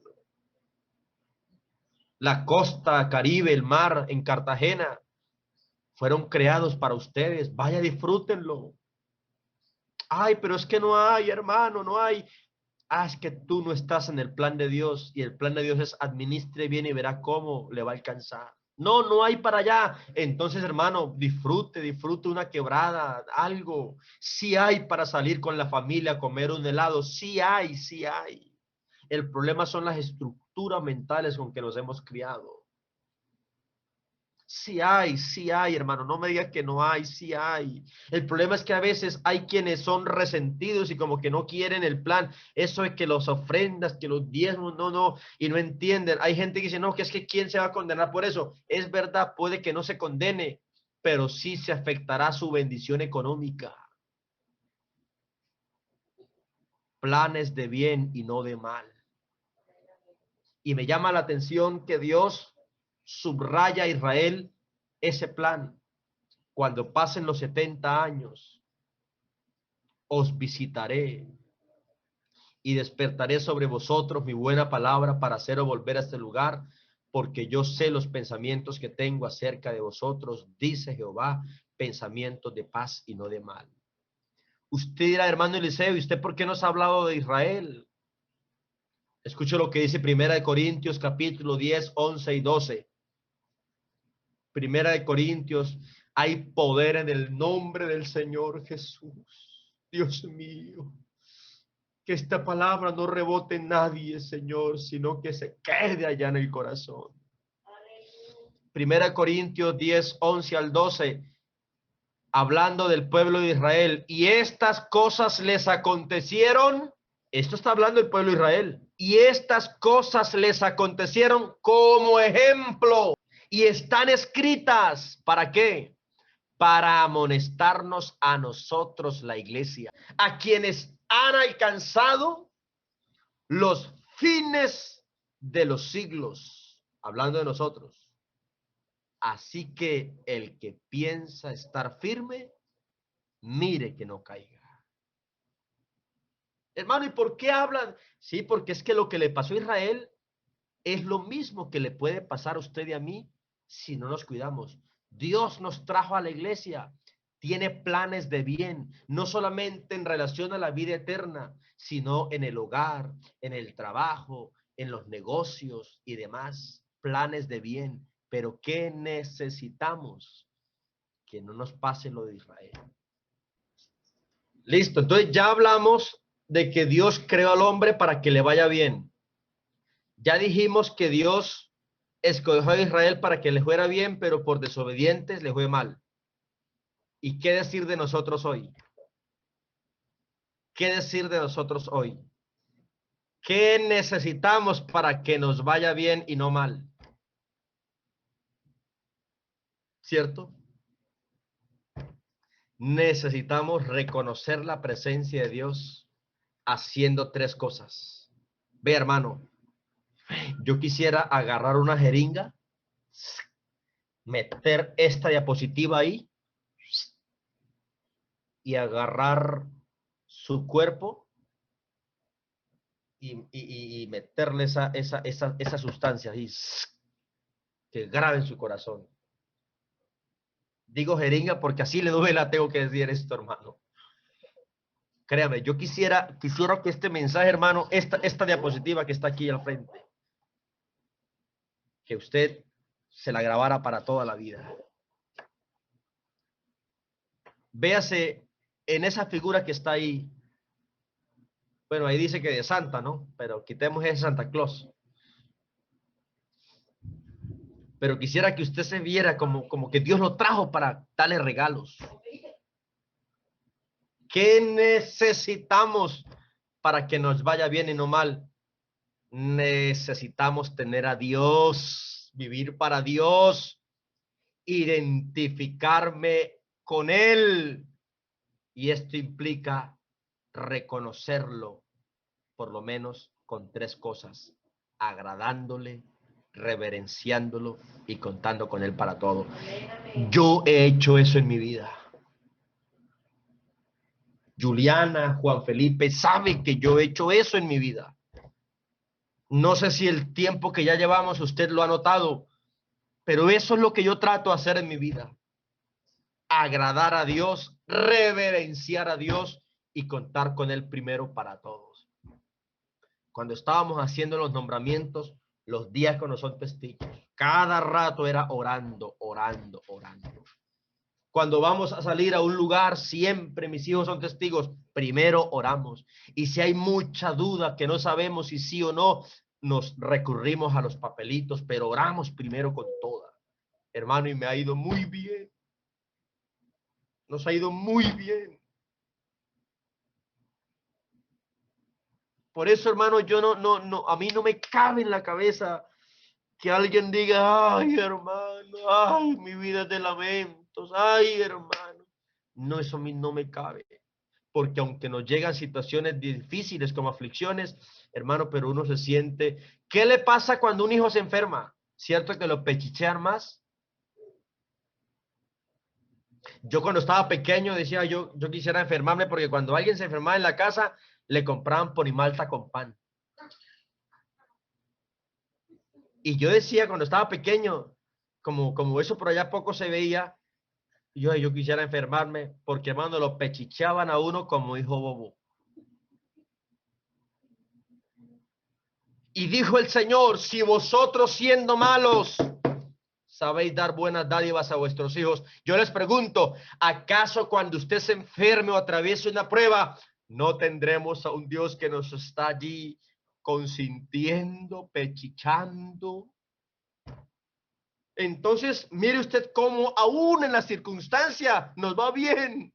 La costa Caribe, el mar en Cartagena, fueron creados para ustedes. Vaya, disfrútenlo. Ay, pero es que no hay, hermano, no hay. Ah, es que tú no estás en el plan de Dios y el plan de Dios es administre bien y verá cómo le va a alcanzar. No, no hay para allá. Entonces, hermano, disfrute una quebrada, algo. Sí hay para salir con la familia a comer un helado. Sí hay, sí hay. El problema son las estructuras mentales con que nos hemos criado. Sí hay, hermano, no me digas que no hay, sí hay. El problema es que a veces hay quienes son resentidos y como que no quieren el plan. Eso es que los ofrendas, que los diezmos, no, y no entienden. Hay gente que dice, no, que es que quién se va a condenar por eso. Es verdad, puede que no se condene, pero sí se afectará su bendición económica. Planes de bien y no de mal. Y me llama la atención que Dios subraya a Israel ese plan. Cuando pasen los 70 años, os visitaré y despertaré sobre vosotros mi buena palabra para haceros volver a este lugar, porque yo sé los pensamientos que tengo acerca de vosotros, dice Jehová, pensamientos de paz y no de mal. Usted dirá, hermano Eliseo, ¿y usted por qué nos ha hablado de Israel? Escuche lo que dice Primera de Corintios capítulo 10, 11 y 12. Primera de Corintios, hay poder en el nombre del Señor Jesús. Dios mío, que esta palabra no rebote en nadie, Señor, sino que se quede allá en el corazón. Primera de Corintios 10, 11 al 12, hablando del pueblo de Israel. Y estas cosas les acontecieron. Esto está hablando del pueblo de Israel. Y estas cosas les acontecieron como ejemplo. Y están escritas, ¿para qué? Para amonestarnos a nosotros, la iglesia, a quienes han alcanzado los fines de los siglos, hablando de nosotros. Así que el que piensa estar firme, mire que no caiga. Hermano, ¿y por qué hablan? Sí, porque es que lo que le pasó a Israel es lo mismo que le puede pasar a usted y a mí si no nos cuidamos. Dios nos trajo a la iglesia, tiene planes de bien, no solamente en relación a la vida eterna, sino en el hogar, en el trabajo, en los negocios y demás, planes de bien. Pero ¿qué necesitamos? Que no nos pase lo de Israel. Listo, entonces ya hablamos de que Dios creó al hombre para que le vaya bien. Ya dijimos que Dios escogió a Israel para que le fuera bien, pero por desobedientes le fue mal. ¿Y qué decir de nosotros hoy? ¿Qué decir de nosotros hoy? ¿Qué necesitamos para que nos vaya bien y no mal? ¿cierto? Necesitamos reconocer la presencia de Dios haciendo tres cosas. Ve, hermano, yo quisiera agarrar una jeringa, meter esta diapositiva ahí y agarrar su cuerpo y meterle esa sustancia ahí que grabe en su corazón. Digo jeringa porque así le duela, tengo que decir esto, hermano. Créame, yo quisiera que este mensaje, hermano, esta diapositiva que está aquí al frente, que usted se la grabara para toda la vida. Véase en esa figura que está ahí. Bueno, ahí dice que de Santa, ¿no? Pero quitemos ese Santa Claus. Pero quisiera que usted se viera como que Dios lo trajo para darle regalos. ¿Qué necesitamos para que nos vaya bien y no mal? Necesitamos tener a Dios, vivir para Dios, identificarme con Él. Y esto implica reconocerlo, por lo menos con tres cosas: agradándole, reverenciándolo y contando con Él para todo. Yo he hecho eso en mi vida. Juliana, Juan Felipe, sabe que yo he hecho eso en mi vida. No sé si el tiempo que ya llevamos usted lo ha notado, pero eso es lo que yo trato de hacer en mi vida. Agradar a Dios, reverenciar a Dios y contar con Él primero para todos. Cuando estábamos haciendo los nombramientos, los diáconos son testigos. Cada rato era orando, orando, orando. Cuando vamos a salir a un lugar, siempre mis hijos son testigos. Primero oramos. Y si hay mucha duda que no sabemos si sí o no, nos recurrimos a los papelitos, pero oramos primero con toda. Hermano, y me ha ido muy bien. Nos ha ido muy bien. Por eso, hermano, yo no, a mí no me cabe en la cabeza que alguien diga, ay, hermano, ay, mi vida es de lamentos, ay, hermano. No, eso a mí no me cabe. Porque aunque nos llegan situaciones difíciles como aflicciones, hermano, pero uno se siente. ¿Qué le pasa cuando un hijo se enferma? ¿Cierto que lo pechichean más? Yo cuando estaba pequeño decía, yo quisiera enfermarme porque cuando alguien se enfermaba en la casa, le compraban ponimalta con pan. Y yo decía cuando estaba pequeño, como eso por allá poco se veía, yo quisiera enfermarme porque, hermano, lo pechicheaban a uno como hijo bobo. Y dijo el Señor, si vosotros siendo malos sabéis dar buenas dádivas a vuestros hijos, yo les pregunto, ¿acaso cuando usted se enferme o atraviese una prueba, no tendremos a un Dios que nos está allí consintiendo, pechichando? Entonces, mire usted cómo aún en la circunstancia nos va bien.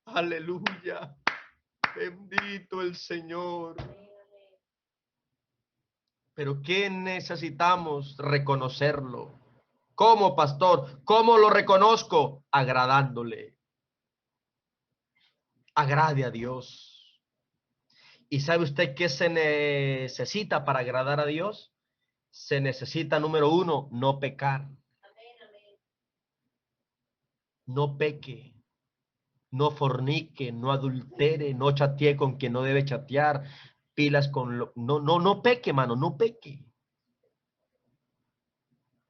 Aleluya. Bendito el Señor. Pero ¿qué necesitamos? Reconocerlo. ¿Cómo, pastor? ¿Cómo lo reconozco? Agradándole. Agrade a Dios. ¿Y sabe usted qué se necesita para agradar a Dios? Se necesita, número uno, no pecar. No peque. No fornique, no adultere, no chatee con quien no debe chatear, pilas con lo, no peque, mano, no peque.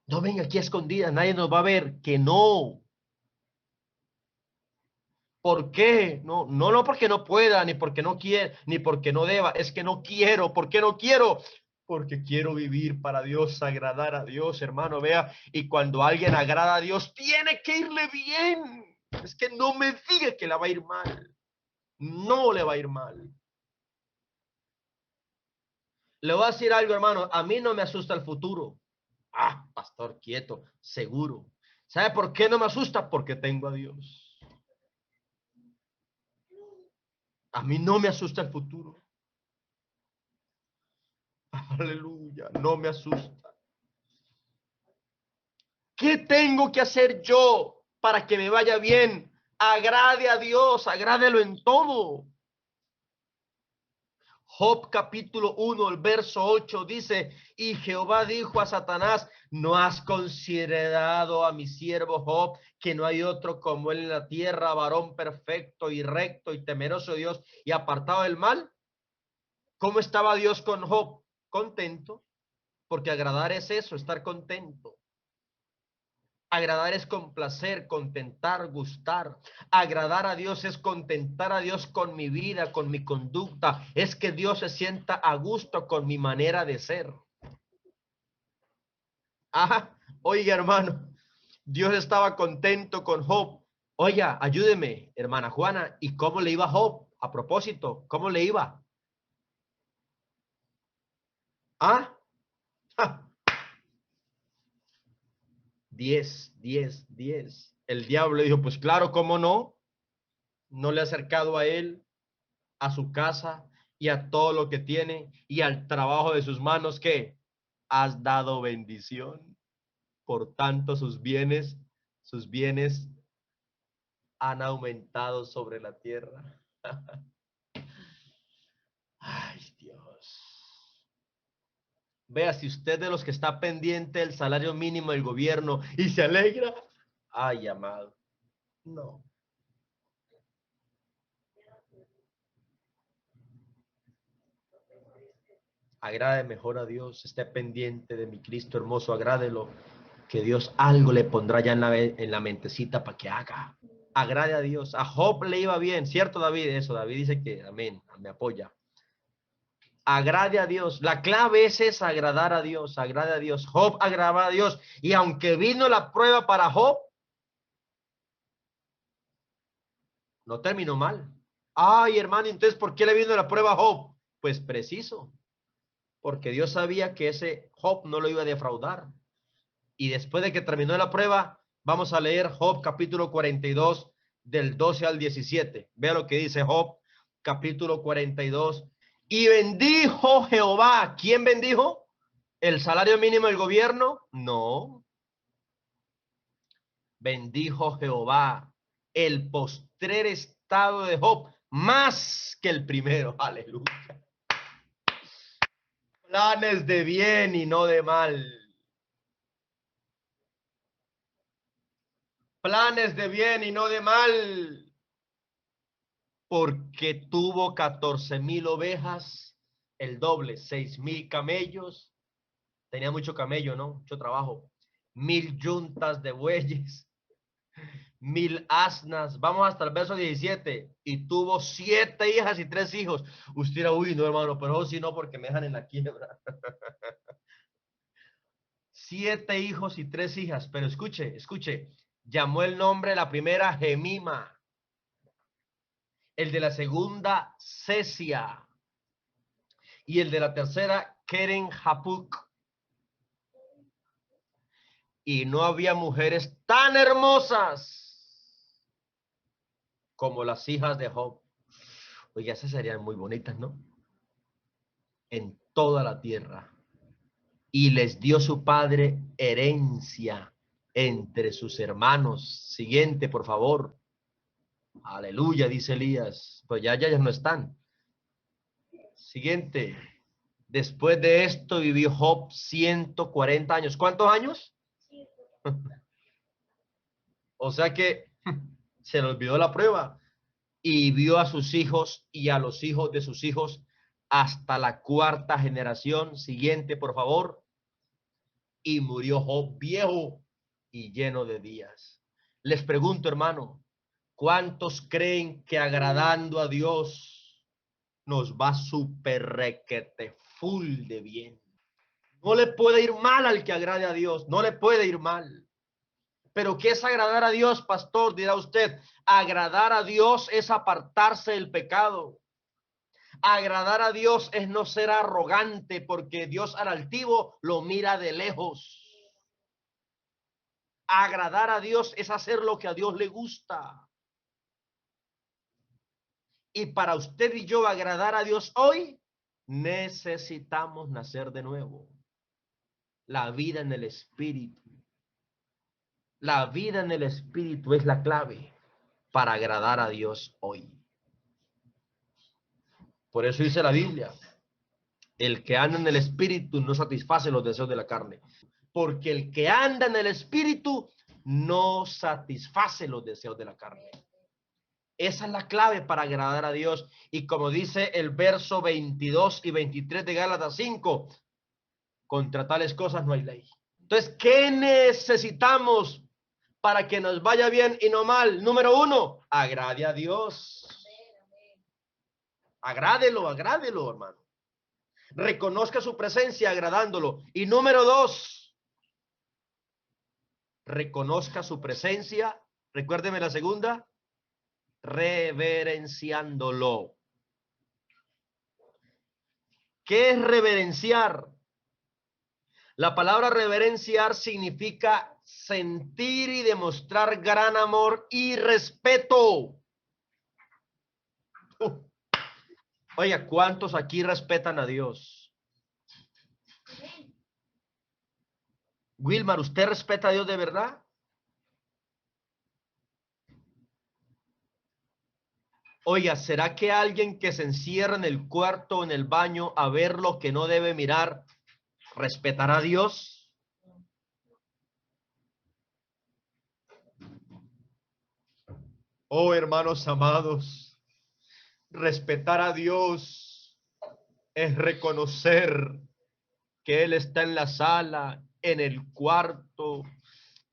No venga aquí a escondidas, nadie nos va a ver, que no. ¿Por qué? No porque no pueda, ni porque no quiera, ni porque no deba, es que no quiero. ¿Por qué no quiero? Porque quiero vivir para Dios, agradar a Dios, hermano, vea, y cuando alguien agrada a Dios, tiene que irle bien. Es que no me diga que le va a ir mal. No le va a ir mal. Le voy a decir algo, hermano, a mí no me asusta el futuro. Ah, pastor, quieto, seguro. ¿Sabe por qué no me asusta? Porque tengo a Dios. A mí no me asusta el futuro. Aleluya, no me asusta. ¿Qué tengo que hacer yo para que me vaya bien? Agrade a Dios, agrádelo en todo. Job capítulo 1, el verso 8 dice, y Jehová dijo a Satanás, ¿no has considerado a mi siervo Job, que no hay otro como él en la tierra, varón perfecto y recto y temeroso de Dios y apartado del mal? ¿Cómo estaba Dios con Job? Contento, porque agradar es eso, estar contento. Agradar es complacer, contentar, gustar. Agradar a Dios es contentar a Dios con mi vida, con mi conducta. Es que Dios se sienta a gusto con mi manera de ser. Ah, oiga, hermano, Dios estaba contento con Job. Oiga, ayúdeme, hermana Juana, ¿y cómo le iba a Job? A propósito, ¿cómo le iba? Ah, ja, 10, 10, 10. El diablo le dijo, pues claro, ¿cómo no? No le ha acercado a él, a su casa y a todo lo que tiene y al trabajo de sus manos que has dado bendición. Por tanto, sus bienes han aumentado sobre la tierra. Ay, Dios. Vea, si usted de los que está pendiente del salario mínimo del gobierno y se alegra, ay, amado, no. Agrade mejor a Dios, esté pendiente de mi Cristo hermoso, agrádelo, que Dios algo le pondrá ya en la mentecita para que haga. Agrade a Dios. A Job le iba bien, ¿cierto, David? Eso, David dice que amén, me apoya. Agrade a Dios. La clave es esa, agradar a Dios, agrade a Dios. Job agradaba a Dios. Y aunque vino la prueba para Job, no terminó mal. Ay, hermano, entonces, ¿por qué le vino la prueba a Job? Pues preciso, porque Dios sabía que ese Job no lo iba a defraudar. Y después de que terminó la prueba, vamos a leer Job capítulo 42 del 12 al 17. Vea lo que dice Job capítulo 42. Y bendijo Jehová. ¿Quién bendijo? ¿El salario mínimo del gobierno? No. Bendijo Jehová el postrer estado de Job más que el primero. Aleluya. Planes de bien y no de mal. Planes de bien y no de mal. Porque tuvo 14,000 ovejas, el doble, 6,000 camellos, tenía mucho camello, ¿no? Mucho trabajo, 1,000 yuntas de bueyes, 1,000 asnas, vamos hasta el verso 17, y tuvo 7 hijas y 3 hijos. Usted dirá, uy, no, hermano, pero si no, porque me dejan en la quiebra. 7 hijos y 3 hijas, pero escuche, escuche, llamó el nombre de la primera Gemima, el de la segunda Cesia, y el de la tercera Keren Hapuk. Y no había mujeres tan hermosas como las hijas de Job. Oye, esas serían muy bonitas, ¿no? En toda la tierra. Y les dio su padre herencia entre sus hermanos. Siguiente, por favor. Aleluya, dice Elías. Pues ya no están. Siguiente. Después de esto vivió Job 140 años. ¿Cuántos años? O sea que se le olvidó la prueba. Y vio a sus hijos y a los hijos de sus hijos hasta la cuarta generación. Siguiente, por favor. Y murió Job viejo y lleno de días. Les pregunto, hermano, ¿cuántos creen que agradando a Dios nos va súper requete full de bien? No le puede ir mal al que agrade a Dios, no le puede ir mal. Pero ¿qué es agradar a Dios, pastor? Dirá usted. Agradar a Dios es apartarse del pecado. Agradar a Dios es no ser arrogante, porque Dios al altivo lo mira de lejos. Agradar a Dios es hacer lo que a Dios le gusta. Y para usted y yo agradar a Dios hoy, necesitamos nacer de nuevo. La vida en el Espíritu. La vida en el Espíritu es la clave para agradar a Dios hoy. Por eso dice la Biblia, el que anda en el Espíritu no satisface los deseos de la carne. Porque el que anda en el Espíritu no satisface los deseos de la carne. Esa es la clave para agradar a Dios. Y como dice el verso 22 y 23 de Gálatas 5, contra tales cosas no hay ley. Entonces, ¿qué necesitamos para que nos vaya bien y no mal? Número uno, agrade a Dios. Agrádelo, agrádelo, hermano. Reconozca su presencia agradándolo. Y número dos, reconozca su presencia. Recuérdeme la segunda, reverenciándolo. ¿Qué es reverenciar? La palabra reverenciar significa sentir y demostrar gran amor y respeto. Oiga, ¿cuántos aquí respetan a Dios? Wilmar, ¿usted respeta a Dios de verdad? Oiga, ¿será que alguien que se encierra en el cuarto o en el baño a ver lo que no debe mirar, respetará a Dios? Oh, hermanos amados, respetar a Dios es reconocer que Él está en la sala, en el cuarto,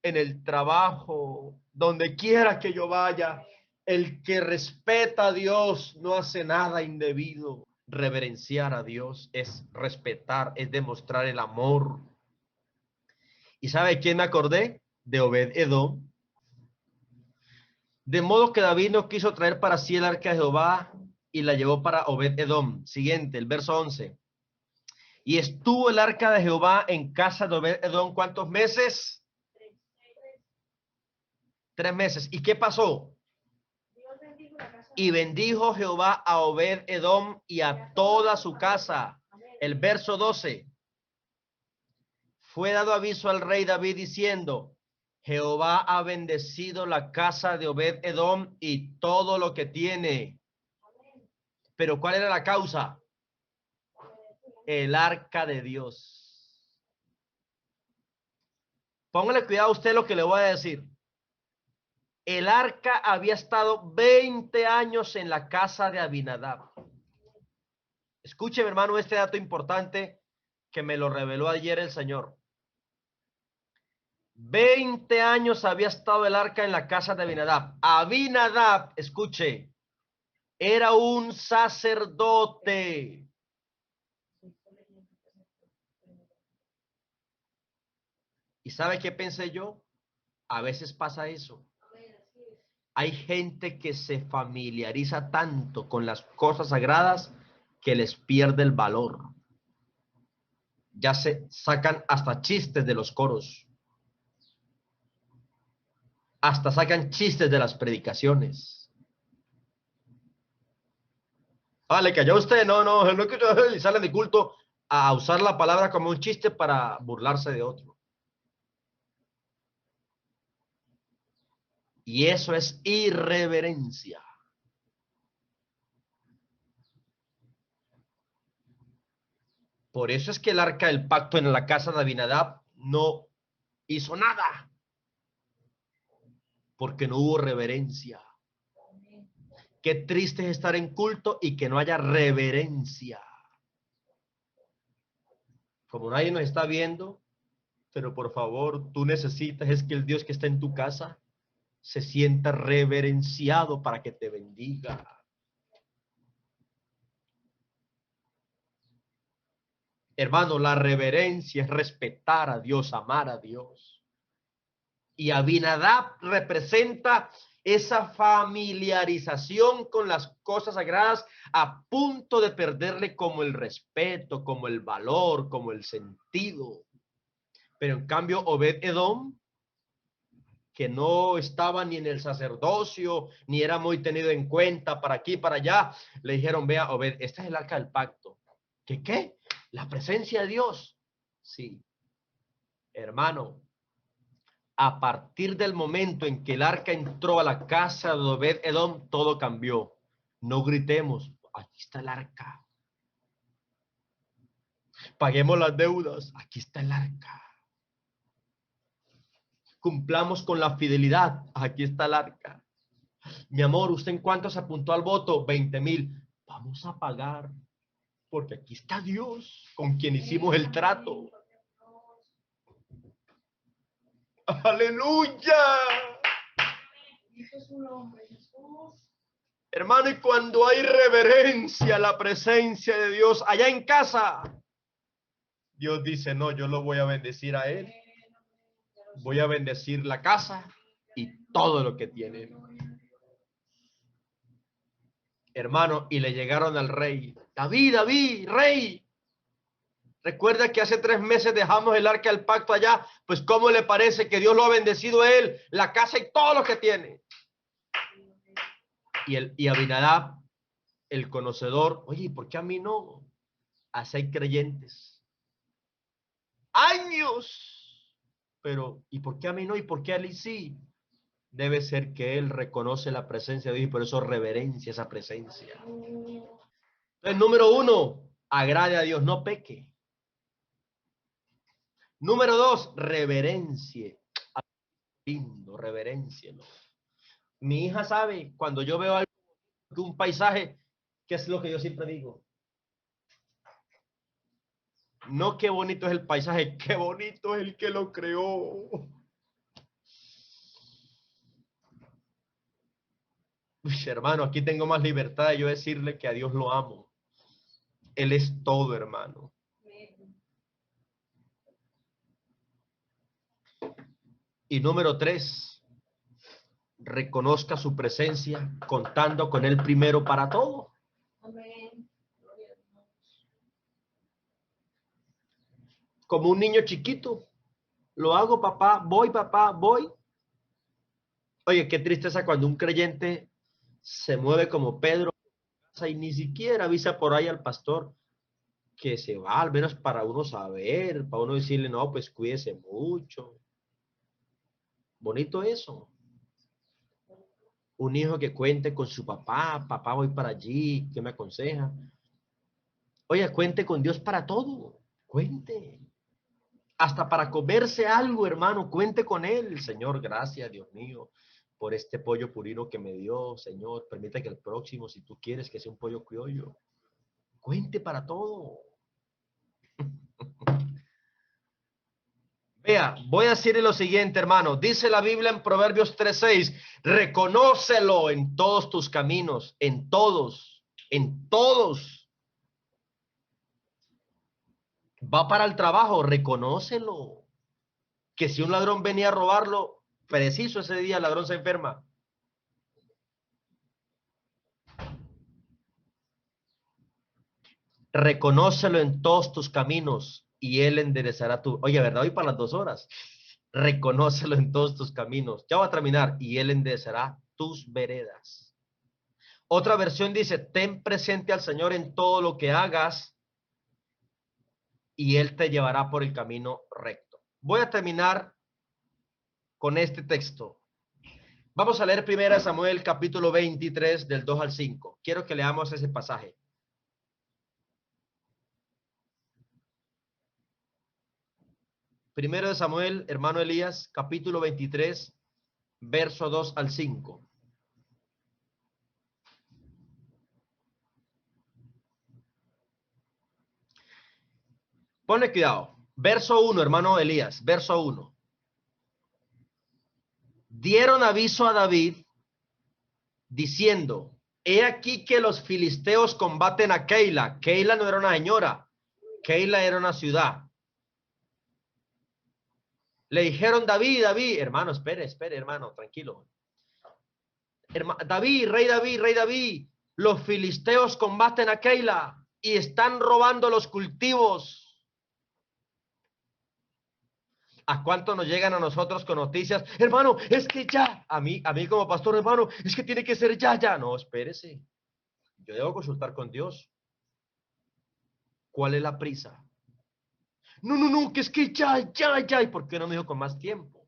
en el trabajo, donde quiera que yo vaya. El que respeta a Dios no hace nada indebido. Reverenciar a Dios es respetar, es demostrar el amor. ¿Y sabe quién me acordé? De Obed-Edom. De modo que David no quiso traer para sí el arca de Jehová y la llevó para Obed-Edom. Siguiente, el verso 11. Y estuvo el arca de Jehová en casa de Obed-Edom, ¿cuántos meses? 3 meses. ¿Y qué pasó? Y bendijo Jehová a Obed-Edom y a toda su casa. El verso 12. Fue dado aviso al rey David diciendo, Jehová ha bendecido la casa de Obed-Edom y todo lo que tiene. Pero ¿cuál era la causa? El arca de Dios. Póngale cuidado a usted lo que le voy a decir. El arca había estado 20 años en la casa de Abinadab. Escuche, mi hermano, este dato importante que me lo reveló ayer el Señor. 20 años había estado el arca en la casa de Abinadab. Abinadab, escuche, era un sacerdote. ¿Y sabe qué pensé yo? A veces pasa eso. Hay gente que se familiariza tanto con las cosas sagradas que les pierde el valor. Ya se sacan hasta chistes de los coros. Hasta sacan chistes de las predicaciones. Ah, le cayó a usted. No, no, no que y salen de culto a usar la palabra como un chiste para burlarse de otro. Y eso es irreverencia. Por eso es que el arca del pacto en la casa de Abinadab no hizo nada. Porque no hubo reverencia. Qué triste es estar en culto y que no haya reverencia. Como nadie nos está viendo, pero por favor, tú necesitas es que el Dios que está en tu casa se sienta reverenciado para que te bendiga. Hermano, la reverencia es respetar a Dios, amar a Dios. Y Abinadab representa esa familiarización con las cosas sagradas a punto de perderle como el respeto, como el valor, como el sentido. Pero en cambio Obed-Edom, que no estaba ni en el sacerdocio, ni era muy tenido en cuenta para aquí, para allá, le dijeron, vea, Obed, esta es el arca del pacto. ¿Qué? La presencia de Dios. Sí, hermano, A partir del momento en que el arca entró a la casa de Obed-Edom, todo cambió. No gritemos, aquí está el arca. Paguemos las deudas, aquí está el arca. Cumplamos con la fidelidad, aquí está el arca. Mi amor, ¿usted en cuánto se apuntó al voto? 20,000. Vamos a pagar, porque aquí está Dios, con quien hicimos el trato. ¡Aleluya! Hermano, y cuando hay reverencia a la presencia de Dios allá en casa, Dios dice, no, yo lo voy a bendecir a él. Voy a bendecir la casa y todo lo que tiene. Hermano, y le llegaron al rey. David, David, rey. Recuerda que hace 3 meses dejamos el arca del pacto allá. Pues ¿cómo le parece que Dios lo ha bendecido a él, la casa y todo lo que tiene? Y Abinadab, el conocedor, oye, ¿por qué a mí no? Así hay creyentes. Años. Pero, ¿y por qué a mí no? ¿Y por qué a él sí? Debe ser que él reconoce la presencia de Dios y por eso reverencia esa presencia. Entonces, número 1, agrade a Dios, no peque. Número 2, reverencie. Lindo, reverencielo. Mi hija sabe, cuando yo veo algo, un paisaje, ¿qué es lo que yo siempre digo? No qué bonito es el paisaje, qué bonito es el que lo creó. Uy, hermano, aquí tengo más libertad de yo decirle que a Dios lo amo. Él es todo, hermano. Y número 3, reconozca su presencia contando con él primero para todo. Como un niño chiquito. Lo hago, papá, voy. Oye, qué tristeza cuando un creyente se mueve como Pedro y ni siquiera avisa por ahí al pastor que se va, al menos para uno saber, para uno decirle, no, pues cuídese mucho. Bonito eso. Un hijo que cuente con su papá, papá voy para allí, ¿qué me aconseja? Oye, cuente con Dios para todo, cuente. Hasta para comerse algo, hermano, cuente con él. Señor, gracias, Dios mío, por este pollo purino que me dio. Señor, permite que el próximo, si tú quieres que sea un pollo criollo, cuente para todo. Vea, voy a decirle lo siguiente, hermano. Dice la Biblia en Proverbios 3:6, reconócelo en todos tus caminos, en todos, en todos. Va para el trabajo, reconócelo. Que si un ladrón venía a robarlo, preciso ese día el ladrón se enferma. Reconócelo en todos tus caminos y él enderezará tu... Oye, ¿verdad? Hoy para las 2 horas. Reconócelo en todos tus caminos. Ya va a terminar y él enderezará tus veredas. Otra versión dice, ten presente al Señor en todo lo que hagas y él te llevará por el camino recto. Voy a terminar con este texto. Vamos a leer 1 Samuel capítulo 23 del 2 al 5. Quiero que leamos ese pasaje. 1 Samuel, hermano Elías, capítulo 23, verso 2 al 5. Pone cuidado. Verso 1, hermano Elías, verso 1. Dieron aviso a David diciendo, he aquí que los filisteos combaten a Keila. Keila no era una señora, Keila era una ciudad. Le dijeron, David, hermano, espere, hermano, tranquilo. David, rey David, los filisteos combaten a Keila y están robando los cultivos. ¿A cuánto nos llegan a nosotros con noticias? Hermano, es que ya, a mí como pastor, hermano, es que tiene que ser ya. No, espérese. Yo debo consultar con Dios. ¿Cuál es la prisa? No, que es que ya. ¿Y por qué no me dijo con más tiempo?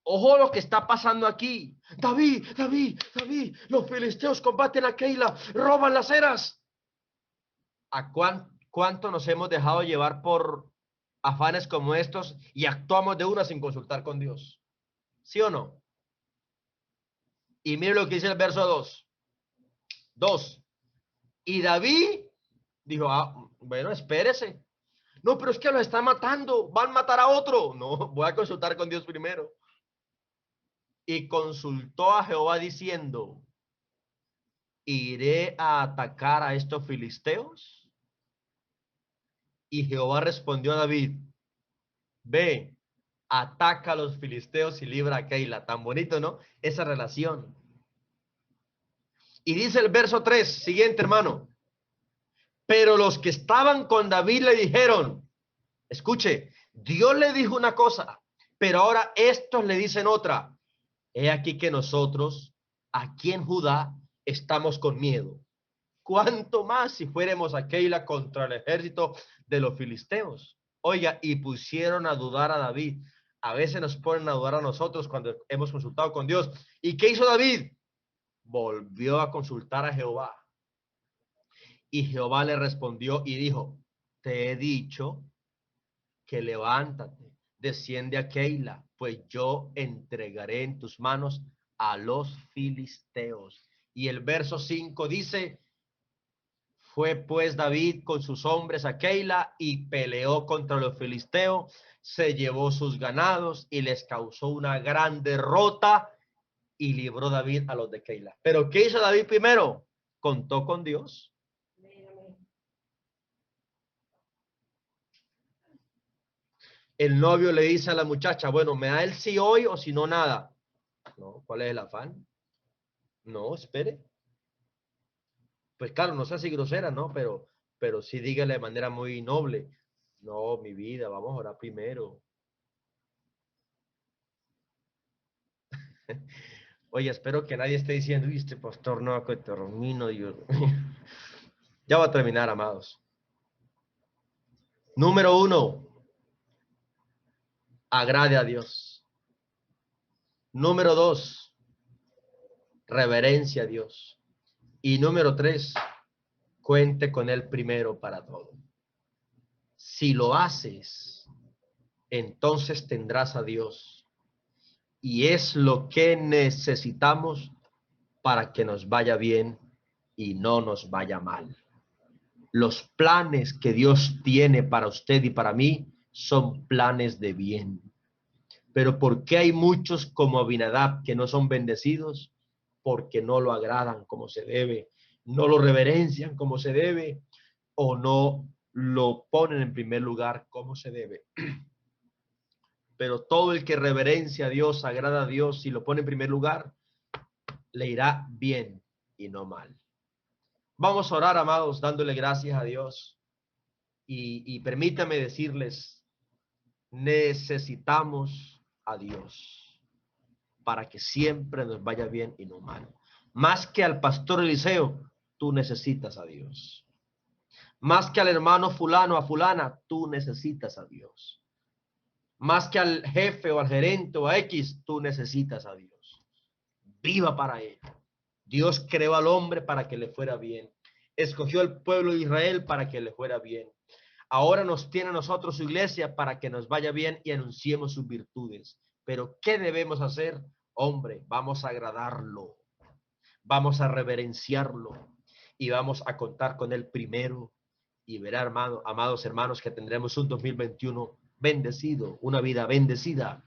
ojo lo que está pasando aquí. David, David, David, los filisteos combaten a Keila, roban las eras. ¿A cuánto nos hemos dejado llevar por afanes como estos y actuamos de una sin consultar con Dios? ¿Sí o no? Y mire lo que dice el verso 2. 2. Y David dijo, bueno, espérese. No, pero es que los están matando, van a matar a otro. No, voy a consultar con Dios primero. Y consultó a Jehová diciendo, ¿iré a atacar a estos filisteos? Y Jehová respondió a David, ve, ataca a los filisteos y libra a Keila. Tan bonito, ¿no? Esa relación. Y dice el verso 3, siguiente hermano. Pero los que estaban con David le dijeron, escuche, Dios le dijo una cosa, pero ahora estos le dicen otra. He aquí que nosotros, aquí en Judá, estamos con miedo. ¿Cuánto más si fuéramos a Keila contra el ejército de los filisteos? Oiga, y pusieron a dudar a David. A veces nos ponen a dudar a nosotros cuando hemos consultado con Dios. ¿Y qué hizo David? Volvió a consultar a Jehová. Y Jehová le respondió y dijo, te he dicho que levántate, desciende a Keila, pues yo entregaré en tus manos a los filisteos. Y el verso 5 dice, fue pues David con sus hombres a Keila y peleó contra los filisteos, se llevó sus ganados y les causó una gran derrota y libró David a los de Keila. Pero ¿qué hizo David primero? Contó con Dios. El novio le dice a la muchacha, bueno, ¿me da el sí hoy o si no nada? No, ¿cuál es el afán? No, espere. Pues claro, no sea así grosera, ¿no? Pero sí dígale de manera muy noble. No, mi vida, vamos a orar primero. Oye, espero que nadie esté diciendo, este pastor no, que termino, Dios. Ya va a terminar, amados. Número 1, agrade a Dios. Número 2, reverencia a Dios. Y número 3, cuente con Él primero para todo. Si lo haces, entonces tendrás a Dios. Y es lo que necesitamos para que nos vaya bien y no nos vaya mal. Los planes que Dios tiene para usted y para mí son planes de bien. Pero ¿por qué hay muchos como Abinadab que no son bendecidos? Porque no lo agradan como se debe, no lo reverencian como se debe o no lo ponen en primer lugar como se debe. Pero todo el que reverencia a Dios, agrada a Dios y lo pone en primer lugar, le irá bien y no mal. Vamos a orar, amados, dándole gracias a Dios. Y permítame decirles, necesitamos a Dios para que siempre nos vaya bien y no mal. Más que al pastor Eliseo, tú necesitas a Dios. Más que al hermano fulano, a fulana, tú necesitas a Dios. Más que al jefe o al gerente o a X, tú necesitas a Dios. Viva para él. Dios creó al hombre para que le fuera bien. Escogió al pueblo de Israel para que le fuera bien. Ahora nos tiene a nosotros su iglesia para que nos vaya bien y anunciemos sus virtudes. Pero ¿qué debemos hacer? Hombre, vamos a agradarlo, vamos a reverenciarlo y vamos a contar con él primero. Y verá, hermano, amados hermanos, que tendremos un 2021 bendecido, una vida bendecida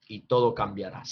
y todo cambiará.